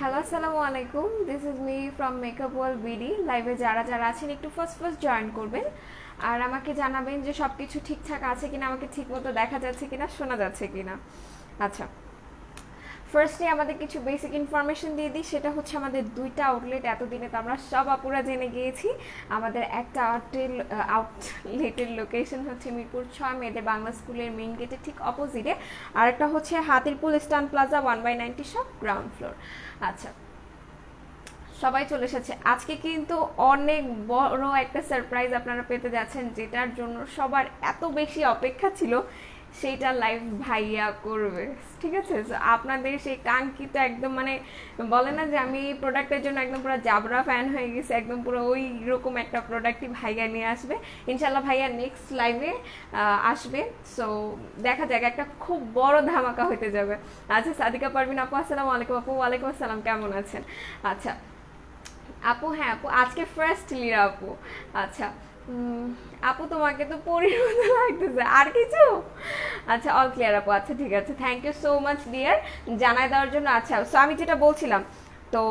Hello, আসসালামু আলাইকুম। This is me from makeup world BD. লাইভে যারা যারা আছেন একটু ফার্স্ট জয়েন করবেন আর আমাকে জানাবেন যে সব কিছু ঠিকঠাক আছে কিনা, আমাকে ঠিক মতো দেখা যাচ্ছে কিনা, শোনা যাচ্ছে কিনা। আচ্ছা, ফার্স্টে আমাদের কিছু বেসিক ইনফরমেশন দিয়ে দিই। সেটা হচ্ছে আমাদের দুইটা আউটলেট, এতদিনে তো আমরা সব আপুরা জেনে গিয়েছি। আমাদের একটা আউটলেটের লোকেশন হচ্ছে মিরপুর 6 মেয়েদের বাংলা স্কুলের মেইন গেটের ঠিক অপোজিটে, আর একটা হচ্ছে হাতিরপুল স্টান প্লাজা 1/90 শপ গ্রাউন্ড ফ্লোর। আচ্ছা, সবাই চলে এসেছে। আজকে কিন্তু অনেক বড় একটা সারপ্রাইজ আপনারা পেতে যাচ্ছেন, যেটার জন্য সবার এত বেশি অপেক্ষা ছিল। সেইটা লাইভ ভাইয়া করবে, ঠিক আছে? So, আপনাদের সেই কাঙ্ক্ষিত একদম মানে বলে না যে আমি এই প্রোডাক্টের জন্য একদম পুরো জাবরা ফ্যান হয়ে গেছি, একদম পুরো ওই রকম একটা প্রোডাক্টই ভাইয়া নিয়ে আসবে ইনশাল্লাহ। ভাইয়া নেক্সট লাইভে আসবে। সো দেখা যাক, একটা খুব বড় ধামাকা হতে যাবে। আচ্ছা, সাদিকা পারভিন আপু, আসসালামু আলাইকুম। আপু ওয়ালাইকুম আসসালাম, কেমন আছেন? আচ্ছা আপু, হ্যাঁ আপু, আজকে ফার্স্ট লিরা আপু। আচ্ছা, আপু তোমাকে তো পরীর মতো লাগতেছে, আর কিছু? আচ্ছা, অল ক্লিয়ার আপু। আচ্ছা ঠিক আছে, thank you so much dear জানাই দেওয়ার জন্য। আচ্ছা, সো আমি যেটা বলছিলাম, তো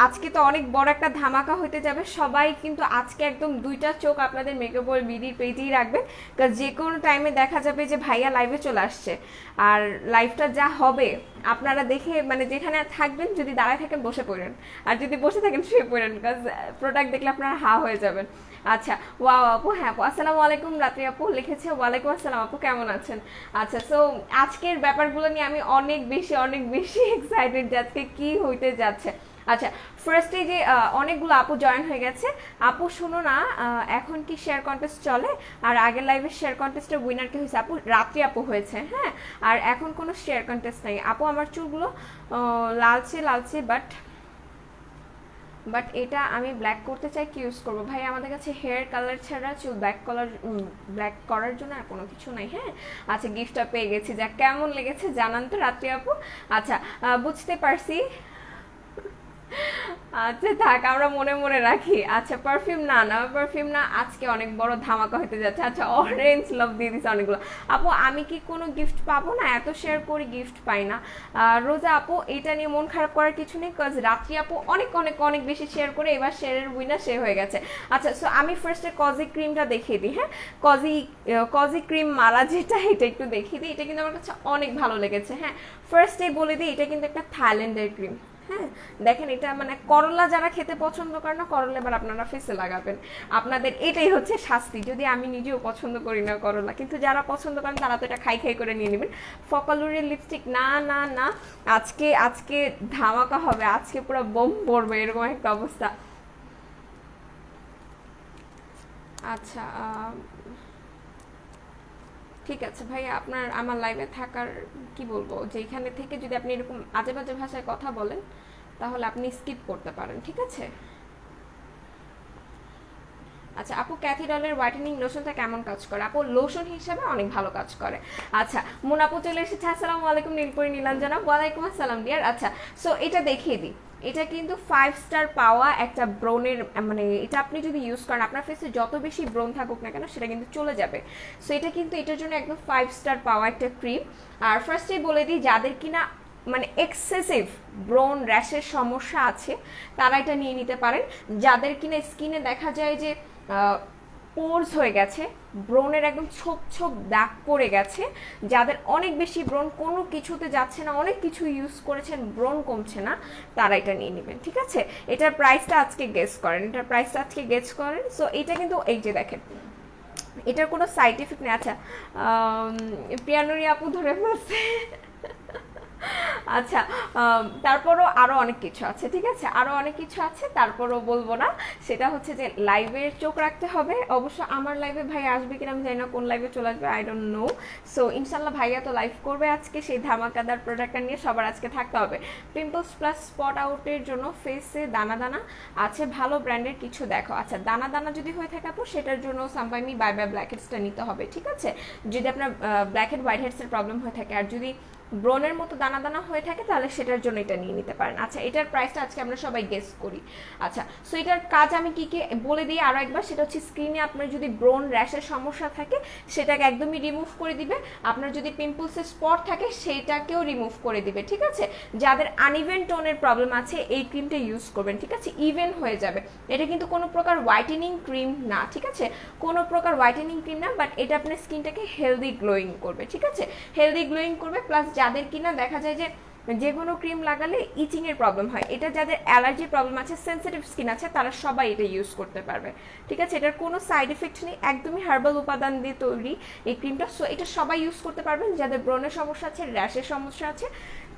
আজকে তো অনেক বড় একটা ধামাকা হতে যাবে। সবাই কিন্তু আজকে একদম দুইটা চোখ আপনাদের মেকআপ ওয়ার্ল্ড বিডির পেজেই রাখবেন, কারণ যে কোনো টাইমে দেখা যাবে যে ভাইয়া লাইভে চলে আসছে। আর লাইভটা যা হবে আপনারা দেখে মানে যেখানে থাকবেন, যদি দাঁড়ায় থাকেন বসে পড়েন, আর যদি বসে থাকেন শুয়ে পড়েন, বিকজ প্রোডাক্ট দেখলে আপনারা হা হয়ে যাবেন। আচ্ছা, ওয়াও আপু, হ্যাঁ আপু, আসসালামু আলাইকুম। রাত্রি আপু লিখেছে ওয়ালাইকুম আসসালাম। আপু কেমন আছেন? আচ্ছা, সো আজকের ব্যাপারগুলো নিয়ে আমি অনেক বেশি এক্সাইটেড যে আজকে কি হইতে যাচ্ছে। আচ্ছা, ফার্স্টে যে অনেকগুলো আপু জয়েন হয়ে গেছে। আপু শুনো না, এখন কি শেয়ার কন্টেস্ট চলে? আর আগের লাইভে শেয়ার কন্টেস্টের উইনার কে হয়েছে? আপু রাত্রি আপু হয়েছে, হ্যাঁ। আর এখন কোনো শেয়ার কন্টেস্ট নাই আপু। আমার চুলগুলো লালচে লালচে, বাট এটা আমি ব্ল্যাক করতে চাই, কি ইউজ করবো? ভাই আমাদের কাছে হেয়ার কালার ছাড়া চুল ব্ল্যাক করার জন্য আর কোনো কিছু নাই, হ্যাঁ। আচ্ছা, গিফটটা পেয়ে গেছি, যা কেমন লেগেছে জানান তো রাত্রি আপু। আচ্ছা, বুঝতে পারছি। আচ্ছা থাক, আমরা মনে মনে রাখি। আচ্ছা, পারফিউম না পারফিউম না, আজকে অনেক বড় ধামাকা হতে যাচ্ছে। আচ্ছা, অরেঞ্জ লাভ দিয়ে দিছে অনেকগুলো। আপু আমি কি কোনো গিফট পাবো না? এত শেয়ার করি গিফট পাই না। রোজা আপু, এটা নিয়ে মন খারাপ করার কিছু নেই, কজ রাত্রি আপু অনেক অনেক অনেক বেশি শেয়ার করে এবার শেয়ারের উইনার সে হয়ে গেছে। আচ্ছা, সো আমি ফার্স্টে কজি ক্রিমটা দেখিয়ে দিই, হ্যাঁ। কজি কজি ক্রিম মালা যেটা, এটা একটু দেখিয়ে দিই। এটা কিন্তু আমার কাছে অনেক ভালো লেগেছে, হ্যাঁ। ফার্স্টেই বলে দিই, এটা কিন্তু একটা থাইল্যান্ডের ক্রিম, হ্যাঁ। দেখেন, এটা মানে করলা যারা খেতে পছন্দ করে না, করলা এবার আপনারা ফেসে লাগাবেন। আপনাদের এটাই হচ্ছে শাস্তি, যদি আমি নিজেও পছন্দ করি না করলা, কিন্তু যারা পছন্দ করেন তারা তো এটা খাই খাই করে নিয়ে নেবেন। ফকালুরের লিপস্টিক না না না, আজকে আজকে ধামাকা হবে, আজকে পুরো বোম পড়বে, এরকম একটা অবস্থা। আচ্ছা, ঠিক আছে ভাই, আপনার আমার লাইভে থাকার কি বলবো, যে এখানে থেকে যদি আপনি এরকম আজে বাজে ভাষায় কথা বলেন তাহলে আপনি স্কিপ করতে পারেন, ঠিক আছে? আচ্ছা আপু, ক্যাথিডলের হোয়াইটেনিং লোশনটা কেমন কাজ করে? আপু লোশন হিসাবে অনেক ভালো কাজ করে। আচ্ছা, মুনাপু চলে এসেছে, আসসালামু আলাইকুম। নীলপরি নীলাঞ্জনা, ওয়ালাইকুম আসসালাম ডিয়ার। আচ্ছা, সো এটা দেখিয়ে দিই। এটা কিন্তু 5 স্টার পাওয়া একটা ব্রোনের, মানে এটা আপনি যদি ইউজ করেন আপনার ফেসে যত বেশি ব্রোন থাকুক না কেন সেটা কিন্তু চলে যাবে। সো এটা কিন্তু এটার জন্য একদম 5 স্টার পাওয়া একটা ক্রিম। আর ফার্স্টেই বলে দিই, যাদের কিনা মানে এক্সেসিভ ব্রোন র্যাশের সমস্যা আছে তারা এটা নিয়ে নিতে পারেন। যাদের কিনা স্কিনে দেখা যায় যে পোরস হয়ে গেছে, ব্রণের একদম ছোপ ছোপ দাগ পড়ে গেছে, যাদের অনেক বেশি ব্রণ, কোনো কিছুতে যাচ্ছে না, অনেক কিছু ইউজ করেছেন ব্রণ কমছে না, তারা এটা নিয়ে নেবেন, ঠিক আছে? এটার প্রাইসটা আজকে গেস করেন। সো এটা কিন্তু এই যে দেখেন, এটার কোনো সাইড এফেক্ট নেই। আচ্ছা, পিয়ানুরি আপু ধরে ফেলছে। আচ্ছা, তারপরও আরো অনেক কিছু আছে, ঠিক আছে? আরো অনেক কিছু আছে, তারপরও বলবো না। সেটা হচ্ছে যে লাইভের চোখ রাখতে হবে। অবশ্য আমার লাইভে ভাই আসবে কিনা আমি জানি না, কোন লাইভে চলে আসবে আই ডোন্ট নো। সো ইনশাল্লাহ ভাইয়া তো লাইভ করবে আজকে, সেই ধামাকাদার প্রোডাক্টটা নিয়ে সবার আজকে থাকতে হবে। পিম্পলস প্লাস স্পট আউটের জন্য ফেসে দানা দানা আছে, ভালো ব্র্যান্ডের কিছু দেখো। আচ্ছা, দানা দানা যদি হয়ে থাকে আপু, সেটার জন্য সাম্পাইমি বাই বাই ব্ল্যাক হেডসটা নিতে হবে, ঠিক আছে? যদি আপনার ব্ল্যাক হেড হোয়াইট হেডসের প্রবলেম হয়ে থাকে। আর যদি ব্রনের মতো দানা দানা হয়ে থাকে তাহলে সেটার জন্য এটা নিয়ে নিতে পারেন। আচ্ছা, এটার প্রাইসটা আজকে আমরা সবাই গেস করি। আচ্ছা, সো এটার কাজ আমি কি কি বলে দিই আরও একবার, সেটা হচ্ছে স্কিনে আপনার যদি ব্রন র্যাশের সমস্যা থাকে সেটাকে একদমই রিমুভ করে দিবে, আপনার যদি পিম্পলসের স্পট থাকে সেটাকেও রিমুভ করে দিবে, ঠিক আছে। যাদের আনইভেন টোনের প্রবলেম আছে এই ক্রিমটা ইউজ করবেন, ঠিক আছে, ইভেন হয়ে যাবে। এটা কিন্তু কোনো প্রকার হোয়াইটেনিং ক্রিম না, ঠিক আছে, কোনো প্রকার হোয়াইটেনিং ক্রিম না, বাট এটা আপনার স্কিনটাকে হেলদি গ্লোয়িং করবে, ঠিক আছে, হেলদি গ্লোয়িং করবে। প্লাস যাদের কিনা দেখা যায় যে কোনো ক্রিম লাগালে ইচিং এর প্রবলেম হয়, এটা যাদের অ্যালার্জির প্রবলেম আছে, সেনসিটিভ স্কিন আছে, তারা সবাই এটা ইউজ করতে পারবে, ঠিক আছে। এটার কোনো সাইড এফেক্ট নেই, একদমই হার্বাল উপাদান দিয়ে তৈরি এই ক্রিমটা। সো এটা সবাই ইউজ করতে পারবেন, যাদের ব্রণের সমস্যা আছে, র্যাশের সমস্যা আছে,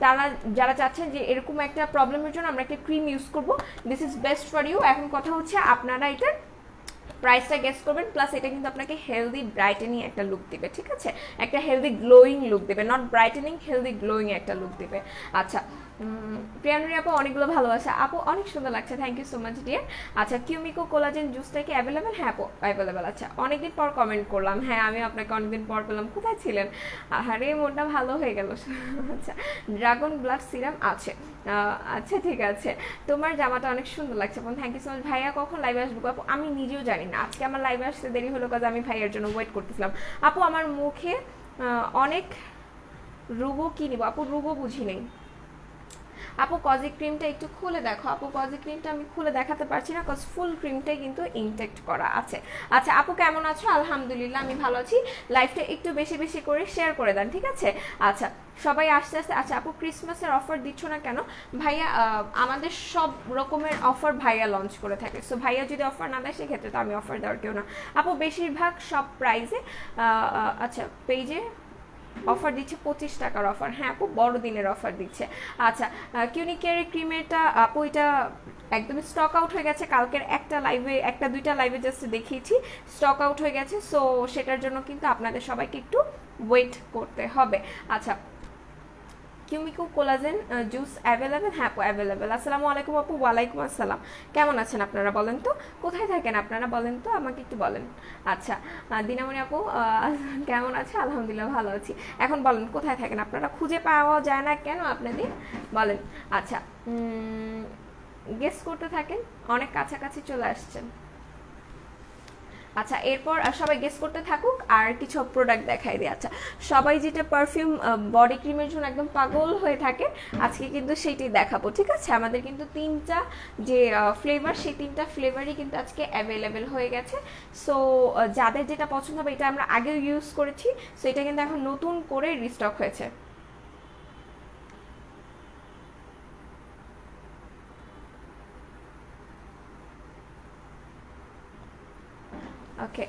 তারা যারা চাচ্ছেন যে এরকম একটা প্রবলেমের জন্য আমরা একটা ক্রিম ইউজ করব, this is best for you. এখন কথা হচ্ছে আপনারা এটার প্রাইসটা গেস করবেন, প্লাস এটা কিন্তু আপনাকে হেলদি ব্রাইটেনিং একটা লুক দিবে, ঠিক আছে, একটা হেলদি গ্লোয়িং লুক দেবে, নট ব্রাইটেনিং, হেলদি গ্লোয়িং একটা লুক দিবে। আচ্ছা, প্রিয়ানুরি আপু অনেকগুলো ভালোবাসা, আপু অনেক সুন্দর লাগছে, thank you so much dear. আচ্ছা, কিউমিকো কোলাজেন জুসটা কি অ্যাভেলেবেল? হ্যাঁ আপু অ্যাভেলেবেল। আচ্ছা, অনেকদিন পর কমেন্ট করলাম, হ্যাঁ আমি আপনাকে অনেকদিন পর পেলাম, কোথায় ছিলেন? আরে মনটা ভালো হয়ে গেল। আচ্ছা, ড্রাগন ব্লাড সিরাম আছে, আচ্ছা ঠিক আছে, তোমার জামাটা অনেক সুন্দর লাগছে আপু, থ্যাংক ইউ সো মাচ। ভাইয়া কখন লাইভে আসবো আপু? আমি নিজেও জানি না, আজকে আমার লাইভে আসতে দেরি হলো কাজ আমি ভাইয়ার জন্য ওয়েট করতেছিলাম। আপু আমার মুখে অনেক রুবো, কি নিব আপু? রুবো বুঝি নেই আপু, কজি ক্রিমটা একটু খুলে দেখো আপু। কজি ক্রিমটা আমি খুলে দেখাতে পারছি না, কজ ফুল ক্রিমটাই কিন্তু ইনটেক্ট করা আছে। আচ্ছা আপু কেমন আছো? আলহামদুলিল্লাহ আমি ভালো আছি। লাইফটা একটু বেশি বেশি করে শেয়ার করে দেন, ঠিক আছে। আচ্ছা সবাই আস্তে আস্তে। আচ্ছা আপু ক্রিসমাসের অফার দিচ্ছ না কেন? ভাইয়া আমাদের সব রকমের অফার ভাইয়া লঞ্চ করে থাকে, সো ভাইয়া যদি অফার না দেয় সেক্ষেত্রে তো আমি অফার দেওয়ার কেউ না আপু। বেশিরভাগ সব প্রাইসে আচ্ছা পেজে অফার দিচ্ছে 25 টাকার অফার, হ্যাঁ আপু বড়দিনের অফার দিচ্ছে। আচ্ছা কিউনিকেয়ার ক্রিমেরটা আপু এটা একদমই স্টক আউট হয়ে গেছে, কালকের একটা দুইটা লাইভে জাস্ট দেখিয়েছি, স্টক আউট হয়ে গেছে, সো সেটার জন্য কিন্তু আপনাদের সবাইকে একটু ওয়েট করতে হবে। আচ্ছা কিউমিকো কোলাজেন জুস অ্যাভেলেবেল? হ্যাঁ আপু অ্যাভেলেবেল। আসসালামু আলাইকুম আপু। ওয়ালাইকুম আসসালাম। কেমন আছেন আপনারা বলেন তো? কোথায় থাকেন আপনারা বলেন তো, আমাকে একটু বলেন। আচ্ছা দিনামণি আপু কেমন আছে? আলহামদুলিল্লাহ ভালো আছি। এখন বলেন কোথায় থাকেন আপনারা? খুঁজে পাওয়া যায় না কেন আপনাদের, বলেন। আচ্ছা গেস করতে থাকেন, অনেক কাছাকাছি চলে আসছেন। আচ্ছা এরপর সবাই গেস করতে থাকুক, আর কিছু প্রোডাক্ট দেখাই দিই। আচ্ছা সবাই যেটা পারফিউম বডি ক্রিমের জন্য একদম পাগল হয়ে থাকে, আজকে কিন্তু সেইটাই দেখাবো, ঠিক আছে। আমাদের কিন্তু তিনটা যে ফ্লেভার, সেই তিনটা ফ্লেভারই কিন্তু আজকে অ্যাভেলেবেল হয়ে গেছে। সো যাদের যেটা পছন্দ হবে, এটা আমরা আগেও ইউজ করেছি, সো এটা কিন্তু এখন নতুন করে রিস্টক হয়েছে। ওকে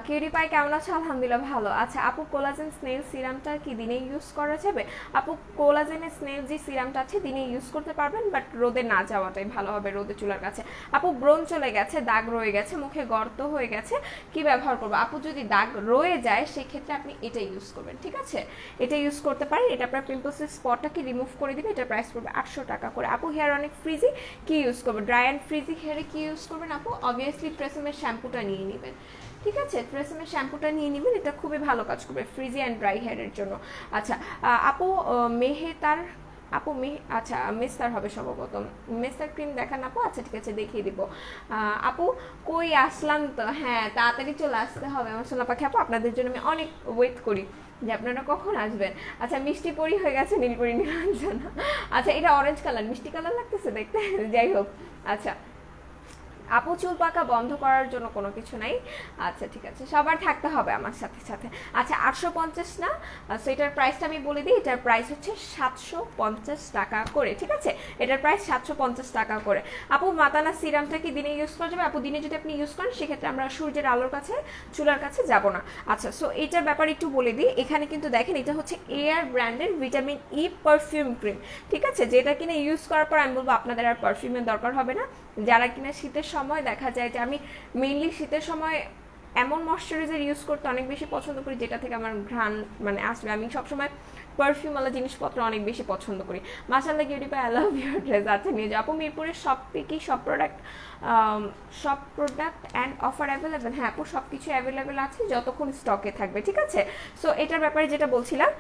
কিউরি পাই কেমন আছো? আলহামদুলিল্লাহ ভালো। আচ্ছা আপু কোলাজেন স্নেল সিরামটা কি দিনে ইউজ করা যাবে? আপু কোলাজেনের স্নেল যে সিরামটা আছে দিনে ইউজ করতে পারবেন, বাট রোদে না যাওয়াটাই ভালো হবে, রোদে চুলার কাছে। আপু ব্রণ চলে গেছে, দাগ রয়ে গেছে, মুখে গর্ত হয়ে গেছে, কি ব্যবহার করবো? আপু যদি দাগ রয়ে যায় সেক্ষেত্রে আপনি এটা ইউজ করবেন, ঠিক আছে, এটা ইউজ করতে পারেন, এটা আপনার পিম্পলসের স্পটটাকে রিমুভ করে দিবে, এটা প্রাইস পড়বে 800 টাকা করে। আপু হেয়ার অনেক ফ্রিজি, কি ইউজ করবো? ড্রাই অ্যান্ড ফ্রিজি হেয়ারে কি ইউজ করবেন আপু? অবভিয়াসলি ট্রেসেমের শ্যাম্পুটা নিয়ে নেবেন, ঠিক আছে, ট্রেসেমের শ্যাম্পুটা নিয়ে নেবেন, এটা খুবই ভালো কাজ করবে ফ্রিজি অ্যান্ড ড্রাই হেয়ারের জন্য। আচ্ছা আপু মেহেতার, আপু আচ্ছা মেস্তার হবে সম্ভবত, মেস্তার ক্রিম দেখান আপু। আচ্ছা ঠিক আছে দেখিয়ে দিব। আপু কই আসলাম তো, হ্যাঁ তাড়াতাড়ি চলে আসতে হবে আমার সোনা পাখি আপু, আপনাদের জন্য আমি অনেক ওয়েট করি যে আপনারা কখন আসবেন। আচ্ছা মিষ্টি পরি হয়ে গেছে, নীলপরি নীলাঞ্জনা। আচ্ছা এটা অরেঞ্জ কালার, মিষ্টি কালার লাগতেছে দেখতে, যাই হোক। আচ্ছা আপু চুল পাকা বন্ধ করার জন্য কোনো কিছু নাই? আচ্ছা ঠিক আছে, সবার থাকতে হবে আমার সাথে সাথে। আচ্ছা 850 না, সো এটার প্রাইসটা আমি বলে দিই, এটার প্রাইস হচ্ছে 750 টাকা করে, ঠিক আছে, এটার প্রাইস 750 টাকা করে। আপু মাতানা সিরামটা কি দিনে ইউজ করা যাবে? আপু দিনে যদি আপনি ইউজ করেন সেক্ষেত্রে আমরা সূর্যের আলোর কাছে চুলার কাছে যাব না। আচ্ছা সো এটার ব্যাপারে একটু বলে দিই, এখানে কিন্তু দেখেন এটা হচ্ছে এয়ার ব্র্যান্ডের ভিটামিন ই পারফিউম ক্রিম, ঠিক আছে, যেটা কিনা ইউজ করার পর আমি বলবো আপনাদের আর পারফিউমের দরকার হবে না। যারা কিনা শীতের সময় দেখা যায় যে আমি মেইনলি শীতের সময় এমন ময়শ্চারাইজার ইউজ করতে অনেক বেশি পছন্দ করি যেটা থেকে আমার ঘ্রাণ মানে আসবে, আমি সবসময় পারফিউমওয়ালা জিনিসপত্র অনেক বেশি পছন্দ করি। মাশাআল্লাহ cutie pie, I love your dress. আচ্ছা নিয়ে যাও আপু মিরপুরের সব কি সব প্রোডাক্ট অ্যান্ড অফার অ্যাভেলেবেল? হ্যাঁ আপু সব কিছু অ্যাভেলেবেল আছে যতক্ষণ স্টকে থাকবে, ঠিক আছে। সো এটার ব্যাপারে যেটা বলছিলাম,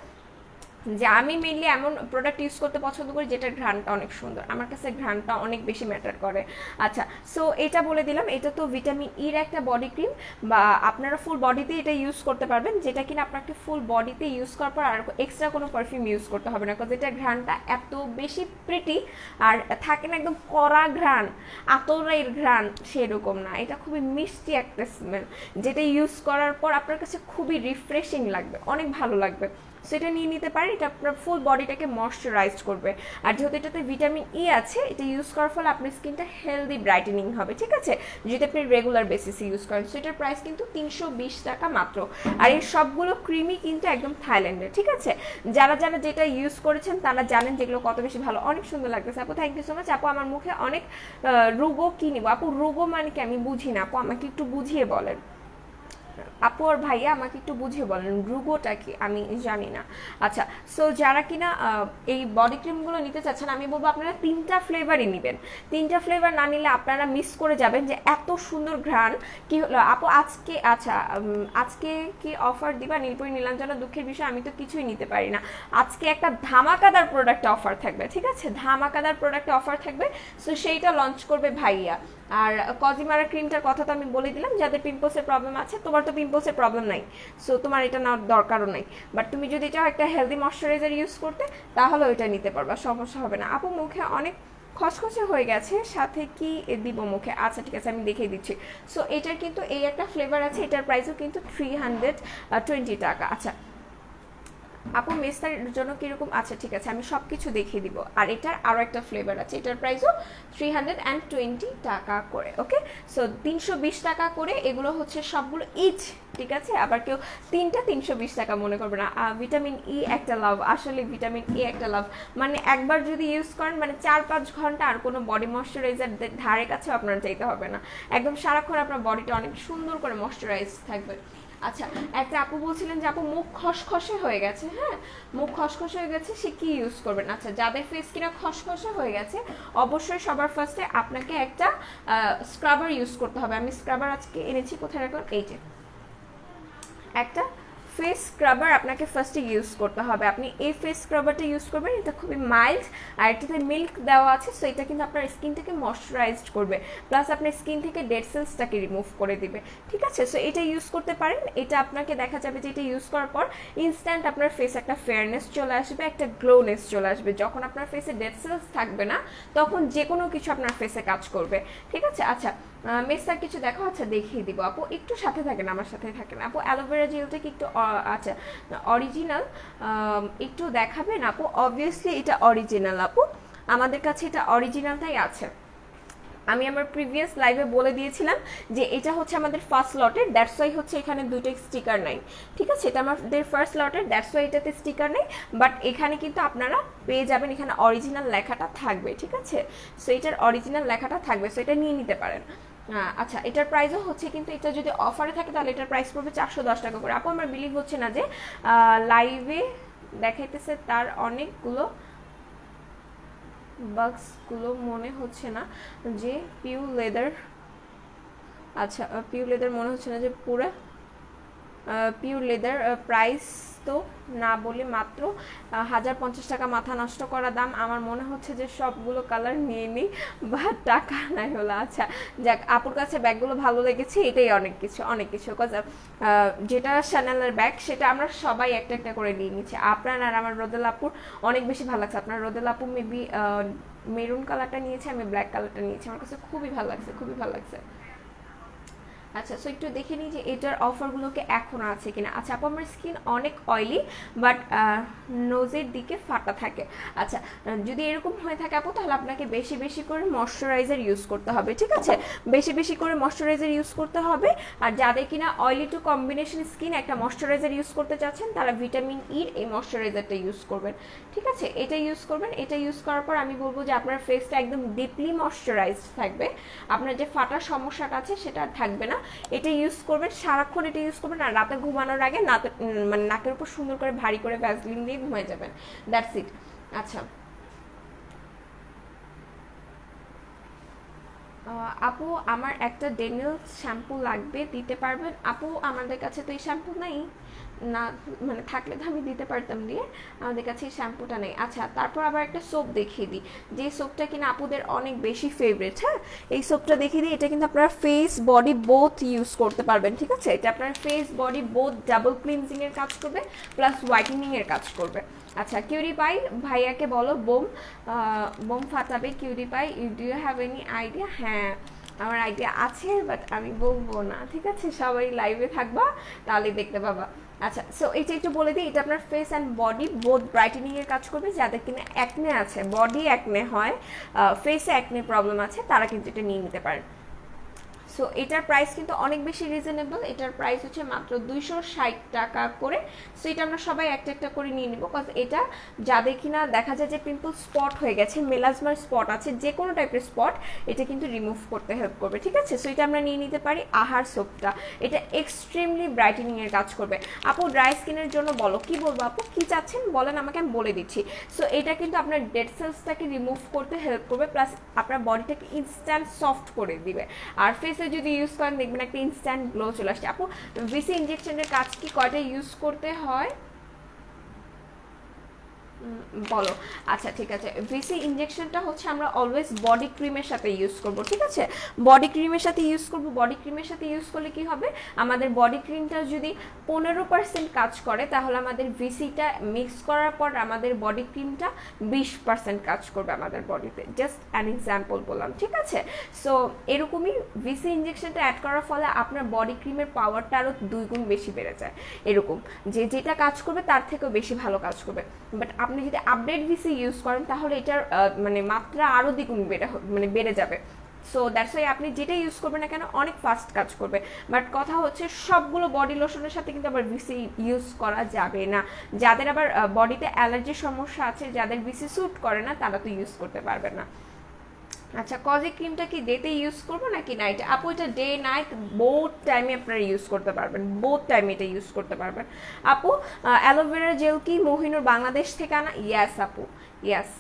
যে আমি মেনলি এমন প্রোডাক্ট ইউজ করতে পছন্দ করি যেটার ঘ্রাণটা অনেক সুন্দর, আমার কাছে ঘ্রাণটা অনেক বেশি ম্যাটার করে। আচ্ছা, সো এটা বলে দিলাম, এটা তো ভিটামিন ইর একটা বডি ক্রিম, বা আপনারা ফুল বডিতে এটা ইউজ করতে পারবেন, যেটা কিনা আপনাকে ফুল বডিতে ইউজ করার পর আর এক্সট্রা কোনো পারফিউম ইউজ করতে হবে না, কারণ এটার ঘ্রাণটা এত বেশি প্রিটি, আর থাকে না একদম কড়া ঘ্রাণ, আতরের ঘ্রাণ, সেরকম না, এটা খুবই মিষ্টি একটা স্মেল, যেটা ইউজ করার পর আপনার কাছে খুবই রিফ্রেশিং লাগবে, অনেক ভালো লাগবে। সেটা নিয়ে নিতে পারেন, এটা আপনার ফুল বডিটাকে ময়শ্চারাইজ করবে। আর যেহেতু এটাতে ভিটামিন ই আছে, এটা ইউজ করার ফলে আপনার স্কিনটা হেলদি ব্রাইটেনিং হবে, ঠিক আছে, যদি আপনি রেগুলার বেসিসে ইউজ করেন। সো এটার প্রাইস কিন্তু 320 টাকা মাত্র। আর এই সবগুলো ক্রিমই কিন্তু একদম থাইল্যান্ডের, ঠিক আছে, যারা যারা যেটা ইউজ করেছেন তারা জানেন যেগুলো কত বেশি ভালো, অনেক সুন্দর লাগতেছে। আপু থ্যাংক ইউ সো মাচ। আপু আমার মুখে অনেক রুগো কি নিব আপু? রুগো মানে কি আমি বুঝি না আপু, আমাকে একটু বুঝিয়ে বলেন। আপু আর ভাইয়া আমাকে একটু বুঝিয়ে বলেন রুগোটা কি, আমি জানি না। আচ্ছা, সো যারা কিনা এই বডি ক্রিমগুলো নিতে চাচ্ছেন, আমি বলবো আপনারা 3টা ফ্লেভারই নেবেন। 3টা ফ্লেভার না নিলে আপনারা মিস করে যাবেন যে এত সুন্দর ঘ্রাণ। কি হলো আপু আজকে? আচ্ছা, আজকে কি অফার দিবা? নীলপরি নীলাঞ্জনা, দুঃখের বিষয় আমি তো কিছুই নিতে পারি না। আজকে একটা ধামাকাদার প্রোডাক্টে অফার থাকবে, ঠিক আছে, ধামাকাদার প্রোডাক্টে অফার থাকবে। সো সেইটা লঞ্চ করবে ভাইয়া। আর কজিমারা ক্রিমটার কথা তো আমি বলে দিলাম, যাদের পিম্পলসের প্রবলেম আছে, তোমার তো পিম্পলসের প্রবলেম নাই, সো তোমার এটা নেওয়ার দরকারও নাই। বাট তুমি যদি চাও একটা হেলদি ময়শ্চারাইজার ইউজ করতে, তাহলে ওইটা নিতে পারবা, সমস্যা হবে না। আপু মুখে অনেক খসখসে হয়ে গেছে, সাথে কি দিব মুখে? আচ্ছা ঠিক আছে, আমি দেখিয়ে দিচ্ছি। সো এটার কিন্তু এই একটা ফ্লেভার আছে, এটার প্রাইসও কিন্তু 320 টাকা। আচ্ছা আপু মেস্তার জন্য কিরকম? আচ্ছা ঠিক আছে, আমি সব কিছু দেখিয়ে দিব। আর এটার আরও একটা ফ্লেভার আছে, এটার প্রাইসও 320 টাকা করে। ওকে, সো 320 টাকা করে এগুলো হচ্ছে সবগুলো ইচ, ঠিক আছে। আবার কেউ 3টা 320 টাকা মনে করবে না। ভিটামিন ই একটা লাভ, আসলে ভিটামিন ই একটা লাভ, মানে একবার যদি ইউজ করেন মানে 4-5 ঘন্টা আর কোনো বডি ময়শ্চারাইজার ধারে কাছেও আপনার চাইতে হবে না, একদম সারাক্ষণ আপনার বডিটা অনেক সুন্দর করে ময়শ্চারাইজ থাকবে। আচ্ছা, একটা আপু বলছিলেন যে আপু মুখ খসখসে হয়ে গেছে, হ্যাঁ মুখ খসখসে হয়ে গেছে, সে কি ইউজ করবেন? আচ্ছা, যাদের ফেস কিনা খসখসে হয়ে গেছে, অবশ্যই সবার ফার্স্টে আপনাকে একটা স্ক্রাবার ইউজ করতে হবে। আমি স্ক্রাবার আজকে এনেছি, কোথায় রাখুন, এই যে একটা ফেস স্ক্রাবার আপনাকে ফার্স্টে ইউজ করতে হবে। আপনি এই ফেস স্ক্রাবারটা ইউজ করবেন, এটা খুবই মাইল্ড, আর এটাতে মিল্ক দেওয়া আছে, সো এটা কিন্তু আপনার স্কিনটাকে ময়শ্চারাইজড করবে, প্লাস আপনার স্কিন থেকে ডেড সেলসটাকে রিমুভ করে দিবে, ঠিক আছে। সো এটা ইউজ করতে পারেন, এটা আপনাকে দেখা যাবে যে এটা ইউজ করার পর ইনস্ট্যান্ট আপনার ফেসে একটা ফেয়ারনেস চলে আসবে, একটা গ্লোনেস চলে আসবে। যখন আপনার ফেসে ডেড সেলস থাকবে না, তখন যে কোনো কিছু আপনার ফেসে কাজ করবে, ঠিক আছে। আচ্ছা মেসার কিছু দেখো, আচ্ছা দেখিয়ে দিব আপু, একটু সাথে থাকেন, আমার সাথে থাকেন আপু। অ্যালোভেরা জেলটা কি একটু আচ্ছা অরিজিনাল একটু দেখাবেন আপু? অবভিয়াসলি এটা অরিজিনাল আপু, আমাদের কাছে এটা অরিজিনালটাই আছে। আমি আমার প্রিভিয়াস লাইভে বলে দিয়েছিলাম যে এটা হচ্ছে আমাদের ফার্স্ট লটের, দ্যাটস ওয়াই হচ্ছে এখানে দুটো স্টিকার নাই, ঠিক আছে, এটা আমাদের ফার্স্ট লটের, দ্যাটস ওয়াই এটাতে স্টিকার নেই, বাট এখানে কিন্তু আপনারা পেয়ে যাবেন, এখানে অরিজিনাল লেখাটা থাকবে, ঠিক আছে। সো এটার অরিজিনাল লেখাটা থাকবে, সো এটা নিয়ে নিতে পারেন। আচ্ছা, এটার প্রাইসও হচ্ছে কিন্তু, এটা যদি অফারে থাকে তাহলে এটার প্রাইস পড়বে 410 টাকা করে। আপু আমার বিলিভ হচ্ছে না যে লাইভে দেখাইতেছে তার অনেকগুলো বাক্সগুলো মনে হচ্ছে না যে পিউ লেদার। আচ্ছা পিউ লেদার মনে হচ্ছে না যে পুরো পিওর লেদার। প্রাইস তো না বলে মাত্র 1050 টাকা, মাথা নষ্ট করা দাম। আমার মনে হচ্ছে যে সবগুলো কালার নিয়ে নিই, বা টাকা নাই হলো। আচ্ছা যাক, আপুর কাছে ব্যাগগুলো ভালো লেগেছে, এটাই অনেক কিছু, অনেক কিছু। যেটা শ্যানেলের ব্যাগ সেটা আমরা সবাই একটা একটা করে নিয়ে নিচ্ছি। আপনার আর আমার রোদেল আপুর অনেক বেশি ভালো লাগছে। আপনার রোদেল আপু মেবি মেরুন কালারটা নিয়েছে, আমি ব্ল্যাক কালারটা নিয়েছি, আমার কাছে খুবই ভালো লাগছে, খুবই ভালো লাগছে। আচ্ছা, সো একটু দেখে নিই যে এটার অফারগুলোকে এখন আছে কিনা। আচ্ছা আপু আমার স্কিন অনেক অয়েলি, বাট নোজের দিকে ফাটা থাকে। আচ্ছা, যদি এরকম হয়ে থাকে আপু, তাহলে আপনাকে বেশি বেশি করে ময়শ্চারাইজার ইউজ করতে হবে, ঠিক আছে, বেশি বেশি করে ময়শ্চারাইজার ইউজ করতে হবে। আর যাদের কিনা অয়েলি টু কম্বিনেশন স্কিন একটা ময়শ্চারাইজার ইউজ করতে চাচ্ছেন, তারা ভিটামিন ইর এই ময়শ্চারাইজারটা ইউজ করবেন, ঠিক আছে, এটা ইউজ করবেন। এটা ইউজ করার পর আমি বলবো যে আপনার ফেসটা একদম ডিপলি ময়শ্চারাইজড থাকবে, আপনার যে ফাটার সমস্যাটা আছে সেটা আর থাকবে না। এটা ইউজ করবেন সারাক্ষণ, এটা ইউজ করবেন, আর রাতে ঘুমানোর আগে মানে নাকের উপর সুন্দর করে ভারী করে ভ্যাসলিন দিয়ে ঘুমিয়ে যাবেন, দ্যাটস ইট। আচ্ছা আপু আমার একটা ডেনিল শ্যাম্পু লাগবে, দিতে পারবেন আপু? আমাদের কাছে তো এই শ্যাম্পু নাই, না মানে থাকলে তো আমি দিতে পারতাম দিয়ে, আমাদের কাছে এই শ্যাম্পুটা নেই। আচ্ছা তারপর আবার একটা সোপ দেখিয়ে দিই, যে সোপটা কিনা আপুদের অনেক বেশি ফেভারিট। হ্যাঁ, এই সোপটা দেখিয়ে দিই, এটা কিন্তু আপনারা ফেস বডি বোথ ইউজ করতে পারবেন, ঠিক আছে? এটা আপনার face body both double cleansing এর কাজ করবে প্লাস হোয়াইটেনিং এর কাজ করবে। আচ্ছা কিউরি পাই ভাইয়াকে বলো বোম বোম ফাটাবে। Cutie pie do you have any idea? হ্যাঁ আমার আইডিয়া আছে, বাট আমি বলবো না, ঠিক আছে? সবাই লাইভে থাকবা তাহলে দেখতে পাবা। আচ্ছা সো এটা একটু বলে দিই, এটা আপনার face and body both brightening এর কাজ করবে। যাদের কিনা অ্যাকনে আছে, বডি অ্যাকনে হয়, ফেসে অ্যাকনে প্রবলেম আছে, তারা কিন্তু এটা নিয়ে নিতে পারেন। সো এটার প্রাইস কিন্তু অনেক বেশি রিজনেবল, এটার প্রাইস হচ্ছে মাত্র 260 টাকা করে। সো এটা আমরা সবাই একটা একটা করে নিয়ে নিব, কজ এটা যাদের কিনা দেখা যায় যে পিম্পল স্পট হয়ে গেছে, মেলাজমার স্পট আছে, যে কোনো টাইপের স্পট, এটা কিন্তু রিমুভ করতে হেল্প করবে, ঠিক আছে? সো এটা আমরা নিয়ে নিতে পারি। আহার সোপটা, এটা এক্সট্রিমলি ব্রাইটেনিং এর কাজ করবে। আপু ড্রাই স্কিনের জন্য বলো, কি বলবো আপু, কি চাচ্ছেন বলেন আমাকে, আমি বলে দিচ্ছি। সো এটা কিন্তু আপনার ডেড সেলসটাকে রিমুভ করতে হেল্প করবে, প্লাস আপনার বডিটাকে ইনস্ট্যান্ট সফট করে দিবে। আর ফেসে যদি ইউজ করেন দেখবেন একটা ইনস্ট্যান্ট গ্লো চলে আসছে। আপু ভিসি ইনজেকশনের কাজ কি কয়টা ইউজ করতে হয় বলো? আচ্ছা ঠিক আছে, ভিসি ইনজেকশনটা হচ্ছে আমরা অলওয়েজ বডি ক্রিমের সাথে ইউজ করব, ঠিক আছে? বডি ক্রিমের সাথে ইউজ করব। বডি ক্রিমের সাথে ইউজ করলে কি হবে, আমাদের বডি ক্রিমটা যদি 15% কাজ করে, তাহলে আমাদের ভিসিটা মিক্স করার পর আমাদের বডি ক্রিমটা 20% কাজ করবে আমাদের বডিতে। জাস্ট অ্যান এক্সাম্পল বললাম, ঠিক আছে? সো এরকমই ভিসি ইনজেকশনটা অ্যাড করার ফলে আপনার বডি ক্রিমের পাওয়ারটা আরও 2 গুণ বেশি বেড়ে যায়, এরকম যে যেটা কাজ করবে তার থেকেও বেশি ভালো কাজ করবে। বাট আপনি যদি আপডেট ভিসি ইউজ করেন তাহলে এটার মানে মাত্রা আরও দ্বিগুণ বেড়ে যাবে। সো দ্যাটস ওয়াই আপনি যেটা ইউজ করবেন না কেন অনেক ফাস্ট কাজ করবে। বাট কথা হচ্ছে সবগুলো বডি লোশনের সাথে কিন্তু আবার ভিসি ইউজ করা যাবে না। যাদের আবার বডিতে অ্যালার্জির সমস্যা আছে, যাদের ভিসি স্যুট করে না, তারা তো ইউজ করতে পারবে না। আচ্ছা কজি ক্রিমটা কি ডেতে ইউজ করবো নাকি নাইটে? আপু এটা ডে নাইট বোথ টাইমে আপনারা ইউজ করতে পারবেন, বোথ টাইমে এটা ইউজ করতে পারবেন। আপু অ্যালোভেরা জেল কি মহিনুর বাংলাদেশ থেকে আনা? ইয়াস আপু, ইয়াস।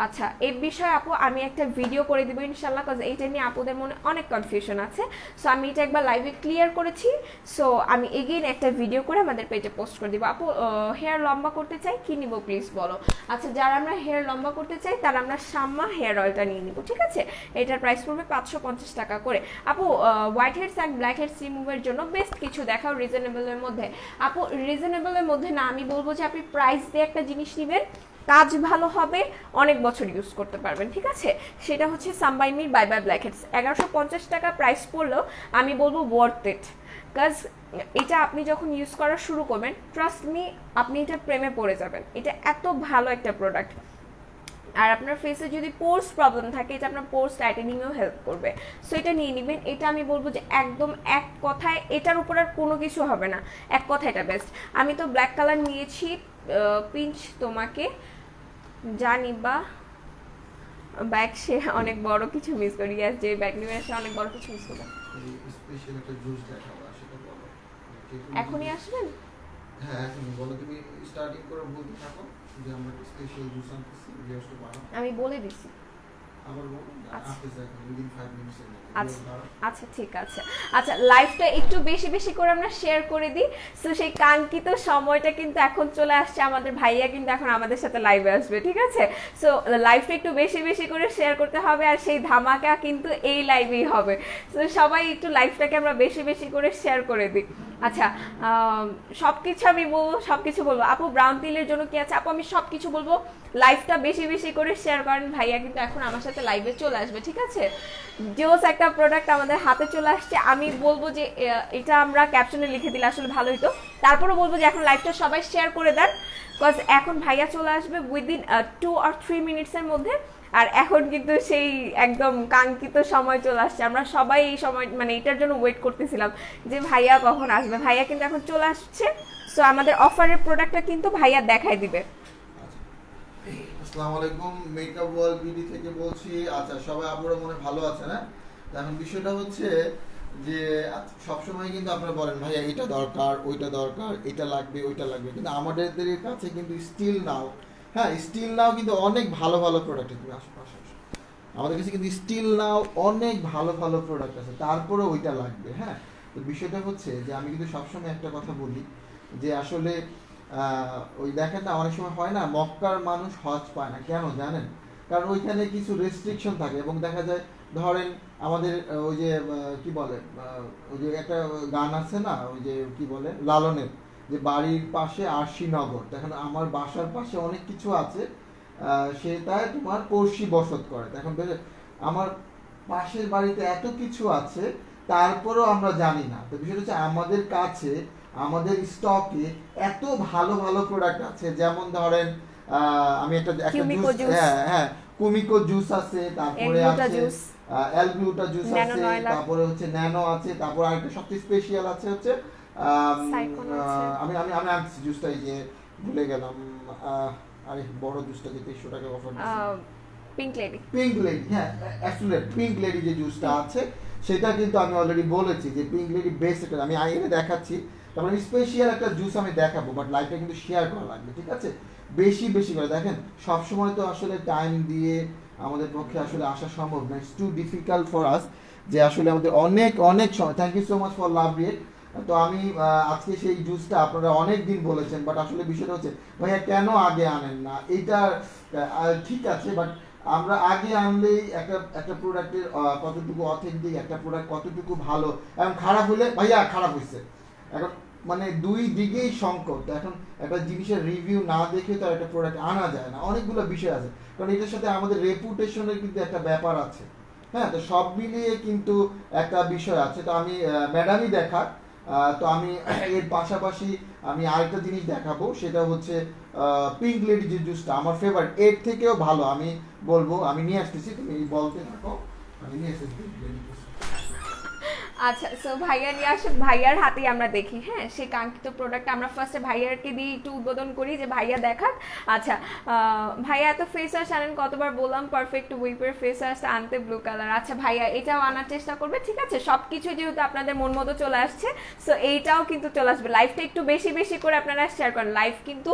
আচ্ছা এই বিষয়ে আপু আমি একটা ভিডিও করে দিব ইনশাল্লাহ, কজ এইটা নিয়ে আপুদের মনে অনেক কনফিউশন আছে। সো আমি এটা একবার লাইভে ক্লিয়ার করেছি, সো আমি এগেইন একটা ভিডিও করে আমাদের পেজে পোস্ট করে দিব। আপু হেয়ার লম্বা করতে চাই, কি নিব প্লিজ বলো? আচ্ছা যারা আমরা হেয়ার লম্বা করতে চাই তারা আমরা শাম্মা হেয়ার অয়েলটা নিয়ে নিব, ঠিক আছে? এটার প্রাইস পড়বে 550 টাকা করে। আপু white heads and black heads রিমুভের জন্য বেস্ট কিছু দেখাও রিজনেবলের মধ্যে। আপু রিজনেবলের মধ্যে না, আমি বলবো যে আপনি প্রাইস দিয়ে একটা জিনিস নেবেন, কাজ ভালো হবে, অনেক বছর ইউজ করতে পারবেন, ঠিক আছে? সেটা হচ্ছে সানবাইমির বাই বাই ব্ল্যাক হেডস। 1150 টাকা প্রাইস পড়লেও আমি বলবো ওয়ার্থ ইট, কাজ এটা আপনি যখন ইউজ করা শুরু করবেন, ট্রাস্ট মি আপনি এটা প্রেমে পড়ে যাবেন। এটা এত ভালো একটা প্রোডাক্ট। আর আপনার ফেসে যদি পোর্স প্রবলেম থাকে, এটা আপনার পোর্স টাইটেনিংয়েও হেল্প করবে। সো এটা নিয়ে নেবেন। এটা আমি বলবো যে একদম এক কথায় এটার উপর আর কোনো কিছু হবে না, এক কথায় এটা বেস্ট। আমি তো ব্ল্যাক কালার নিয়েছি, পিঞ্চ তোমাকে জানি বা ব্যাগ সে অনেক বড় কিছু মিস করি, যে ব্যাগ নিয়ে সে অনেক বড় কিছু মিস করবে। স্পেশাল একটা জুস দেখাবো, সেটা বলো। এখনই আসবেন? হ্যাঁ এখনই বলো, তুমি স্টার্টিং করে বলতে থাকো যে আমরা স্পেশাল জুস আনতেছি, ভিউয়ার্সকে বানাও। আমি বলে দিছি। আবার বলো, আসতেছে এখন উইদিন 5 মিনিটস এর মধ্যে। আচ্ছা আচ্ছা ঠিক আছে। আচ্ছা লাইভটা একটু বেশি বেশি করে আমরা শেয়ার করে দিই। সো সেই কাঙ্ক্ষিত সময়টা কিন্তু এখন চলে আসছে, আমাদের ভাইয়া কিন্তু এখন আমাদের সাথে লাইভে আসবে, ঠিক আছে? সো লাইভটা একটু বেশি বেশি করে শেয়ার করতে হবে, আর সেই ধামাকা কিন্তু এই লাইভেই হবে। সো সবাই একটু লাইভটাকে আমরা বেশি বেশি করে শেয়ার করে দিই। আচ্ছা সব কিছু আমি বলবো, সব কিছু বলবো। আপু ব্রাউন তিলের জন্য কি আছে? আপু আমি সব কিছু বলবো, লাইভটা বেশি বেশি করে শেয়ার করেন। ভাইয়া কিন্তু এখন আমার সাথে লাইভে চলে আসবে, ঠিক আছে? জোস একটা প্রোডাক্ট আমাদের হাতে চলে আসছে। আমি বলবো যে এটা আমরা ক্যাপশনে লিখে দিলে আসলে ভালো হতো। তারপরে বলবো যে এখন লাইভটা সবাই শেয়ার করে দেন, বিকজ এখন ভাইয়া চলে আসবে উইদিন 2 or 3 মিনিটসের মধ্যে। আর এখন কিন্তু সেই একদম কাঙ্ক্ষিত সময় চলে আসছে, আমরা সবাই এই সময় মানে এটার জন্য ওয়েট করতেছিলাম যে ভাইয়া কখন আসবে। ভাইয়া কিন্তু এখন চলে আসছে। সো আমাদের অফারের প্রোডাক্টটা কিন্তু ভাইয়া দেখাই দিবে। আসসালামু আলাইকুম, মেকআপ ওয়ার্ল্ড বিডি থেকে বলছি। আচ্ছা সবাই আপনারা মনে ভালো আছেন? হ্যাঁ, এখন বিষয়টা হচ্ছে যে সবসময় কিন্তু আপনারা বলেন ভাইয়া এটা দরকার, ওইটা দরকার, এটা লাগবে, ওইটা লাগবে, কিন্তু আমাদের কাছে কিন্তু স্টিল নাও, হ্যাঁ স্টিল নাও কিন্তু অনেক ভালো ভালো প্রোডাক্ট। তুমি আশেপাশে আমাদের কাছে কিন্তু স্টিল নাও অনেক ভালো ভালো প্রোডাক্ট আছে, তারপরে ওইটা লাগবে। হ্যাঁ, তো বিষয়টা হচ্ছে যে আমি কিন্তু সবসময় একটা কথা বলি যে আসলে ওই দেখেন না অনেক সময় হয় না মক্কার মানুষ হজ পায় না, কেন জানেন? কারণ ওইখানে কিছু রেস্ট্রিকশন থাকে এবং দেখা যায় ধরেন আমাদের ওই যে কি বলে ওই যে একটা গান আছে না ওই যে কি বলে লালনের, যে বাড়ির পাশে আরশিনগর, এখন আমার বাসার পাশে অনেক কিছু আছে সে তাই তোমার পড়শি বসত করে। এখন আমার পাশের বাড়িতে এত কিছু আছে তারপরেও আমরা জানি না। তো বিষয়টা হচ্ছে আমাদের কাছে আমাদের স্টকে এত ভালো ভালো প্রোডাক্ট আছে, যেমন ধরেন আমি একটা কিউমিকো জুস, জুস, হ্যাঁ কুমিকো জুস আছে, তারপরে এলগ্লুটা আছে জুস, অ্যালগ্লুটা জুস ন্যানো আছে, নয়লা, তারপরে হচ্ছে ন্যানো আছে, তারপর আরেকটা সবচেয়ে স্পেশাল আছে হচ্ছে সাইকন আছে, আমি আমি আমি আনছি জুসটা, এই যে ভুলে গেলাম আরে বড় জুসটা যে 2300 টাকা অফার দিচ্ছে, পিঙ্ক লেডি। পিঙ্ক লেডি, হ্যাঁ অ্যাবসলিউট পিঙ্ক লেডি যে জুসটা আছে সেটা কিন্তু আমি অলরেডি বলেছি যে পিঙ্ক লেডি বেস্ট একটা, আমি আইনে দেখাচ্ছি, তারপরে আমি স্পেশাল একটা জুস আমি দেখাবো, বাট লাইভটা কিন্তু শেয়ার করা লাগবে, ঠিক আছে? বেশি বেশি করে দেখেন, সব সময় তো আসলে টাইম দিয়ে আমাদের পক্ষে আসলে আসা সম্ভব না, it's too difficult for us, যে আসলে আমাদের অনেক অনেক সময়। Thank you so much for love react. তো আমি আজকে সেই জুসটা আপনারা অনেক দিন বলেছেন, বাট আসলে বিষয়টা হচ্ছে ভাইয়া কেন আগে আনেন না, এইটা ঠিক আছে, বাট আমরা আগে আনলেই একটা একটা প্রোডাক্টের কতটুকু অথেন্টিক, একটা প্রোডাক্ট কতটুকু ভালো এবং খারাপ হলে ভাইয়া খারাপ হয়েছে, এখন মানে দুই দিকেই সংকট। এখন একটা জিনিসের রিভিউ না দেখে তো একটা প্রোডাক্ট আনা যায় না, অনেকগুলো বিষয় আছে, কারণ এটার সাথে আমাদের রেপুটেশনের কিন্তু একটা ব্যাপার আছে, হ্যাঁ। তো সব মিলিয়ে কিন্তু একটা বিষয় আছে। তো আমি ম্যাডামই দেখা, তো আমি এর পাশাপাশি আমি আরেকটা জিনিস দেখাবো, সেটা হচ্ছে পিঙ্ক লেডি যে জুসটা আমার ফেভারিট, এর থেকেও ভালো আমি বলবো, আমি নিয়ে আসতেছি, তুমি বলতে থাকো, আমি নিয়ে আসতেছি পিঙ্ক লেডি জুস। আচ্ছা, সো ভাইয়া নিয়ে আসে, ভাইয়ার হাতেই আমরা দেখি, হ্যাঁ সেই কাঙ্ক্ষিত প্রোডাক্ট আমরা ফার্স্টে ভাইয়ারকে দিয়ে একটু উদ্বোধন করি যে ভাইয়া দেখাক। আচ্ছা, ভাইয়া এত ফেস ওয়াশ আনেন, কতবার বললাম পারফেক্ট উইপের ফেস ওয়াশ আনতে, ব্লু কালার। আচ্ছা ভাইয়া এটাও আনার চেষ্টা করবে, ঠিক আছে? সব কিছু যেহেতু আপনাদের মন মতো চলে আসছে, সো এইটাও কিন্তু চলে আসবে। লাইভটা একটু বেশি বেশি করে আপনারা শেয়ার করেন, লাইভ কিন্তু